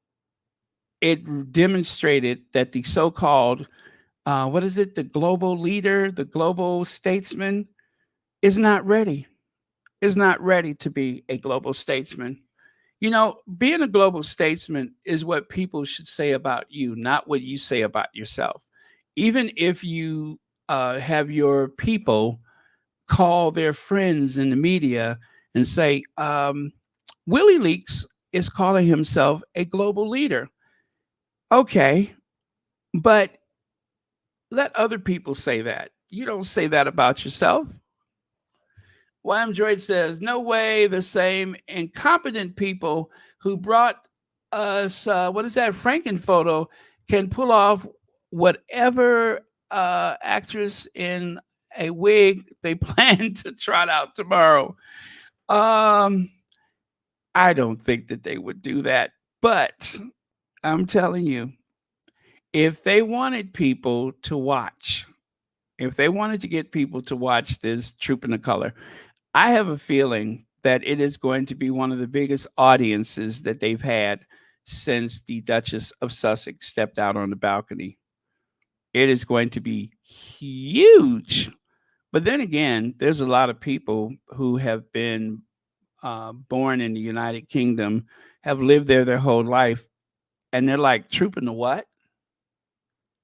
it demonstrated that the so-called, what is it, the global leader, the global statesman, is not ready, is not ready to be a global statesman. You know, being a global statesman is what people should say about you, not what you say about yourself. Even if you have your people call their friends in the media and say, Willie Leaks is calling himself a global leader. Okay, but let other people say that. You don't say that about yourself. YM Droid says, no way the same incompetent people who brought us, what is that, Franken photo, can pull off whatever actress in a wig they plan to trot out tomorrow. Um, I don't think that they would do that. But I'm telling you, if they wanted people to watch, if they wanted to get people to watch this Troop in the Color, I have a feeling that it is going to be one of the biggest audiences that they've had since the Duchess of Sussex stepped out on the balcony. It is going to be huge. But then again, there's a lot of people who have been born in the United Kingdom, have lived there their whole life, and they're like, trooping the what?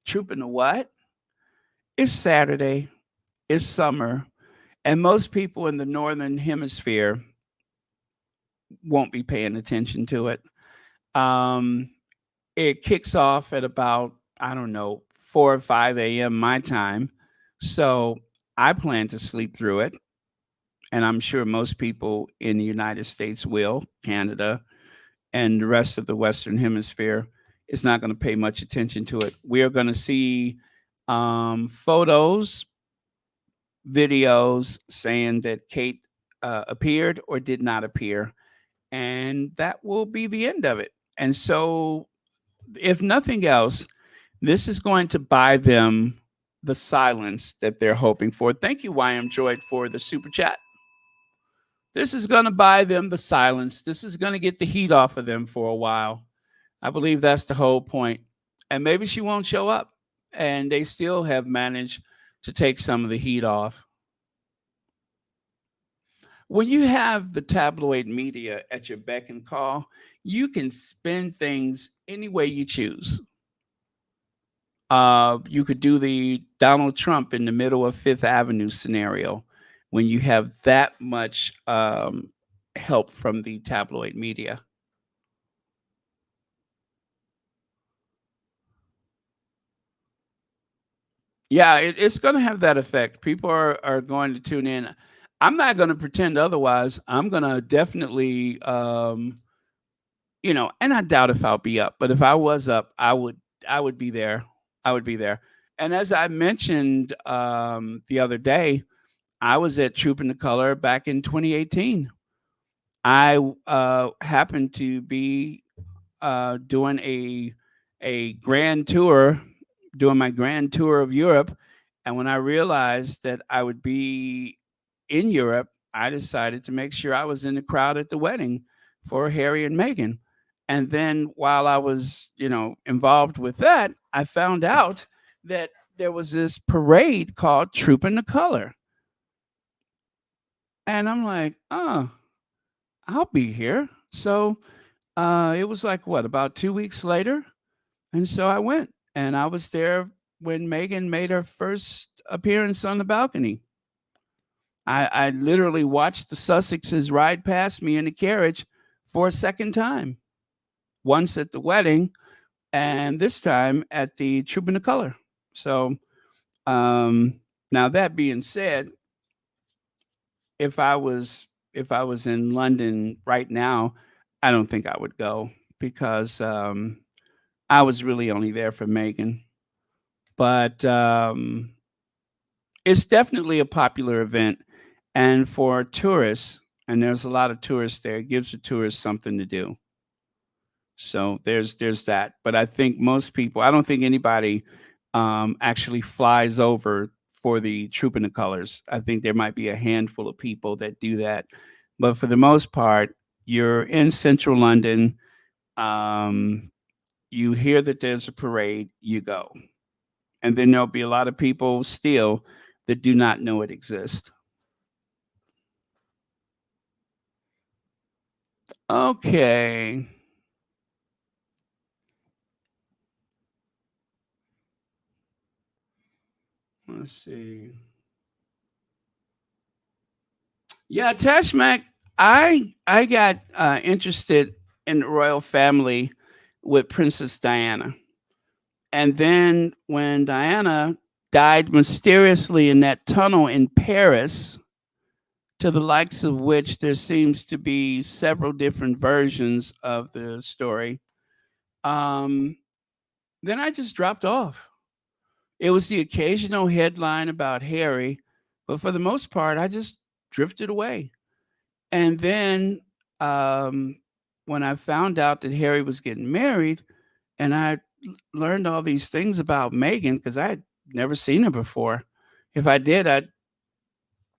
Trooping the what? It's Saturday, it's summer, and most people in the Northern Hemisphere won't be paying attention to it. Um, it kicks off at about, I don't know, 4 or 5 a.m. my time. So I plan to sleep through it. And I'm sure most people in the United States will, Canada, and the rest of the Western Hemisphere is not going to pay much attention to it. We are going to see photos, videos saying that Kate appeared or did not appear, and that will be the end of it. And so, if nothing else, this is going to buy them the silence that they're hoping for. Thank you, YM Droid, for the super chat. This is going to buy them the silence. This is going to get the heat off of them for a while. I believe that's the whole point. And maybe she won't show up, and they still have managed to take some of the heat off. When you have the tabloid media at your beck and call, you can spin things any way you choose. You could do the Donald Trump in the middle of Fifth Avenue scenario when you have that much help from the tabloid media. Yeah, it's going to have that effect. People are going to tune in. I'm not going to pretend otherwise. I'm going to definitely, and I doubt if I'll be up, but if I was up, I would be there. I would be there. And as I mentioned the other day, I was at Troop in the Color back in 2018. I happened to be doing a grand tour, doing my grand tour of Europe, and when I realized that I would be in Europe, I decided to make sure I was in the crowd at the wedding for Harry and Meghan. And then while I was, involved with that, I found out that there was this parade called Troop in the Color. And I'm like, oh, I'll be here. So it was like, what, about 2 weeks later? And so I went, and I was there when Meghan made her first appearance on the balcony. I literally watched the Sussexes ride past me in the carriage for a second time. Once at the wedding, and this time at the Troop in the Color. So now that being said, if I was in London right now, I don't think I would go because I was really only there for Meghan. But it's definitely a popular event, and for tourists, and there's a lot of tourists there, it gives the tourists something to do. So there's that. But I think most people, I don't think anybody actually flies over for the Troop in the Colors. I think there might be a handful of people that do that, but for the most part, you're in central London. Um, you hear that there's a parade, you go, and then there'll be a lot of people still that do not know it exists. Okay. Let's see. Yeah, Tash Mac, I got interested in the royal family with Princess Diana. And then when Diana died mysteriously in that tunnel in Paris, to the likes of which there seems to be several different versions of the story, um, then I just dropped off. It was the occasional headline about Harry, but for the most part, I just drifted away. And then when I found out that Harry was getting married, and I learned all these things about Meghan because I had never seen her before. If I did, I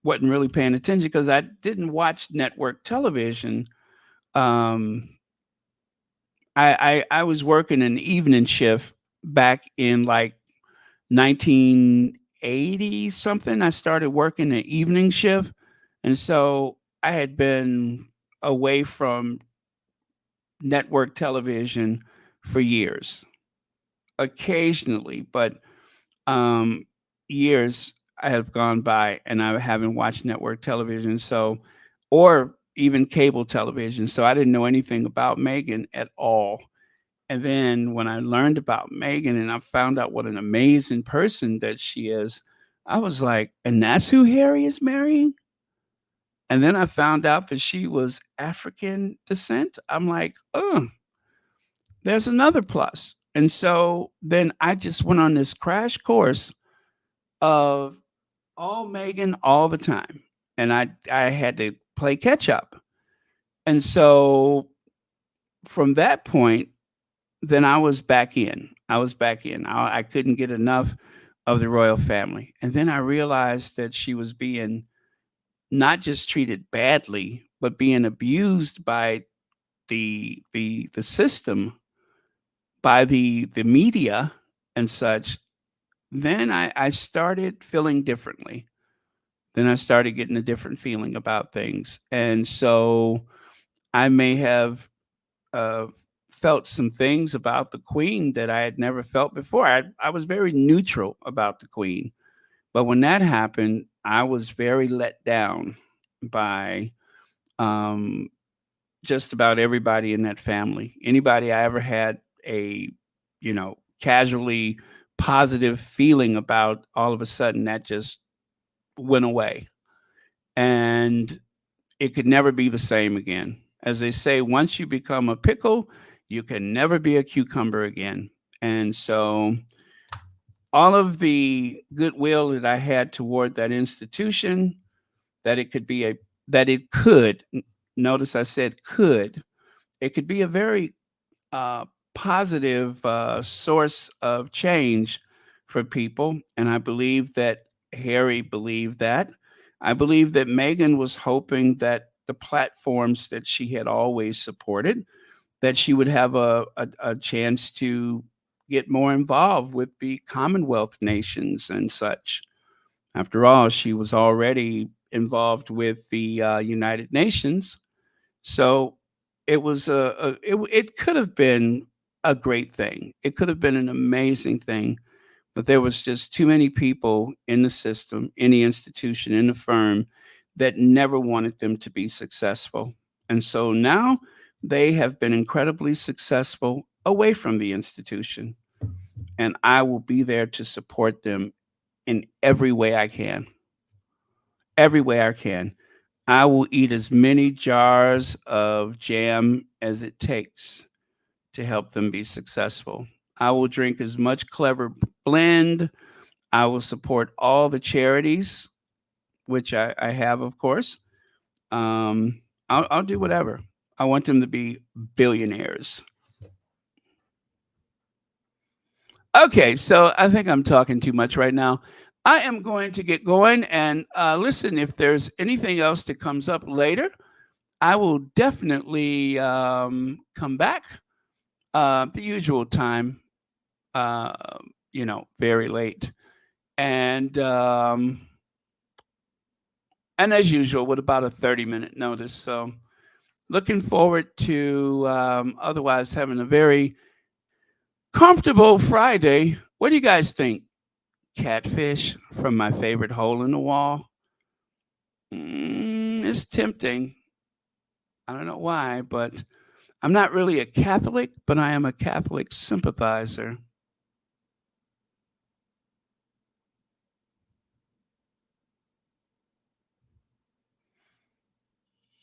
wasn't really paying attention because I didn't watch network television. Um, I was working an evening shift back in like 1980 something. I started working an evening shift, and so I had been away from network television for years. Occasionally, but um, years I have gone by and I haven't watched network television, so or even cable television. So I didn't know anything about Megan at all. And then when I learned about Megan and I found out what an amazing person that she is, I was like, and that's who Harry is marrying? And then I found out that she was African descent. I'm like, oh, there's another plus. And so then I just went on this crash course of all Megan all the time. And I had to play catch up. And so from that point, then I was back in. I was back in. I couldn't get enough of the royal family. And then I realized that she was being not just treated badly, but being abused by the system, by the media and such. Then I started feeling differently. Then I started getting a different feeling about things. And so I may have uh, felt some things about the Queen that I had never felt before. I was very neutral about the Queen. But when that happened, I was very let down by um, just about everybody in that family. Anybody I ever had a, casually positive feeling about, all of a sudden that just went away. And it could never be the same again. As they say, once you become a pickle, you can never be a cucumber again. And so all of the goodwill that I had toward that institution, that it could be that it could, notice I said it could be a very uh, positive source of change for people. And I believe that Harry believed that. I believe that Meghan was hoping that the platforms that she had always supported, that she would have a chance to get more involved with the Commonwealth nations and such. After all, she was already involved with the United Nations, so it was it could have been a great thing. It could have been an amazing thing, but there was just too many people in the system, in the institution, in the firm that never wanted them to be successful. And so now they have been incredibly successful away from the institution. And I will be there to support them in every way I can. Every way I can. I will eat as many jars of jam as it takes to help them be successful. I will drink as much clever blend. I will support all the charities, which I have, of course. I'll do whatever. I want them to be billionaires. Okay, so I think I'm talking too much right now. I am going to get going. And listen, if there's anything else that comes up later, I will definitely come back the usual time, very late. And as usual, with about a 30-minute notice. So looking forward to otherwise having a very comfortable Friday. What do you guys think? Catfish from my favorite hole in the wall? It's tempting. I don't know why, but I'm not really a Catholic, but I am a Catholic sympathizer.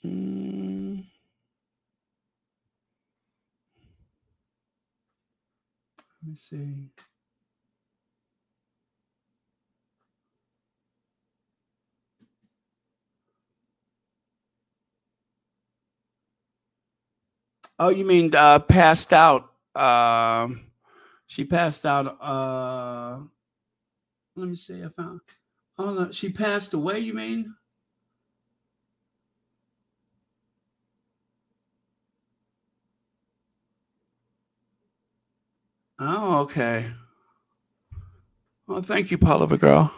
Let me see. Oh, you mean passed out? She passed out. Let me see. I found. Oh no, she passed away. You mean? Oh, okay. Well, thank you, Poliva girl.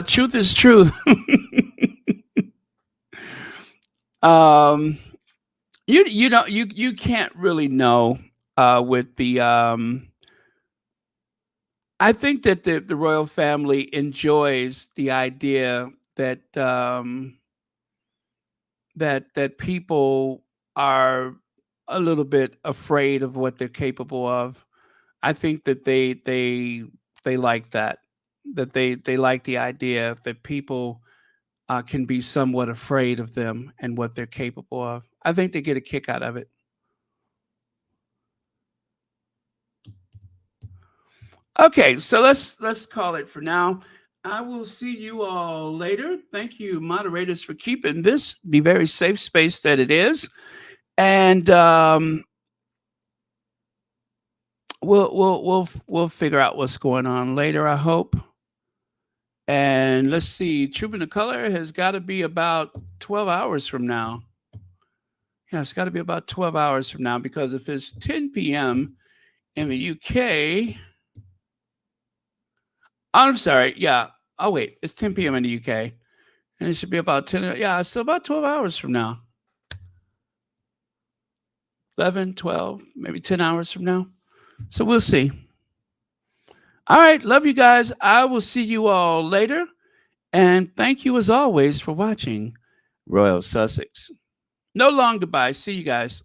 Truth is truth. You can't really know with the I think that the royal family enjoys the idea that that people are a little bit afraid of what they're capable of. I think that they like that. That they like the idea that people can be somewhat afraid of them and what they're capable of. I think they get a kick out of it. Okay, so let's call it for now. I will see you all later. Thank you, moderators, for keeping this the very safe space that it is, and we'll figure out what's going on later, I hope. And let's see, Trooping the Color has got to be about 12 hours from now. Yeah, it's got to be about 12 hours from now, because if it's 10 p.m. in the UK, I'm sorry, yeah. Oh wait, it's 10 p.m. in the UK, and it should be about 10. Yeah, so about 12 hours from now. 11, 12, maybe 10 hours from now. So we'll see. All right, love you guys. I will see you all later. And thank you as always for watching Royal Sussex. No long goodbye. See you guys.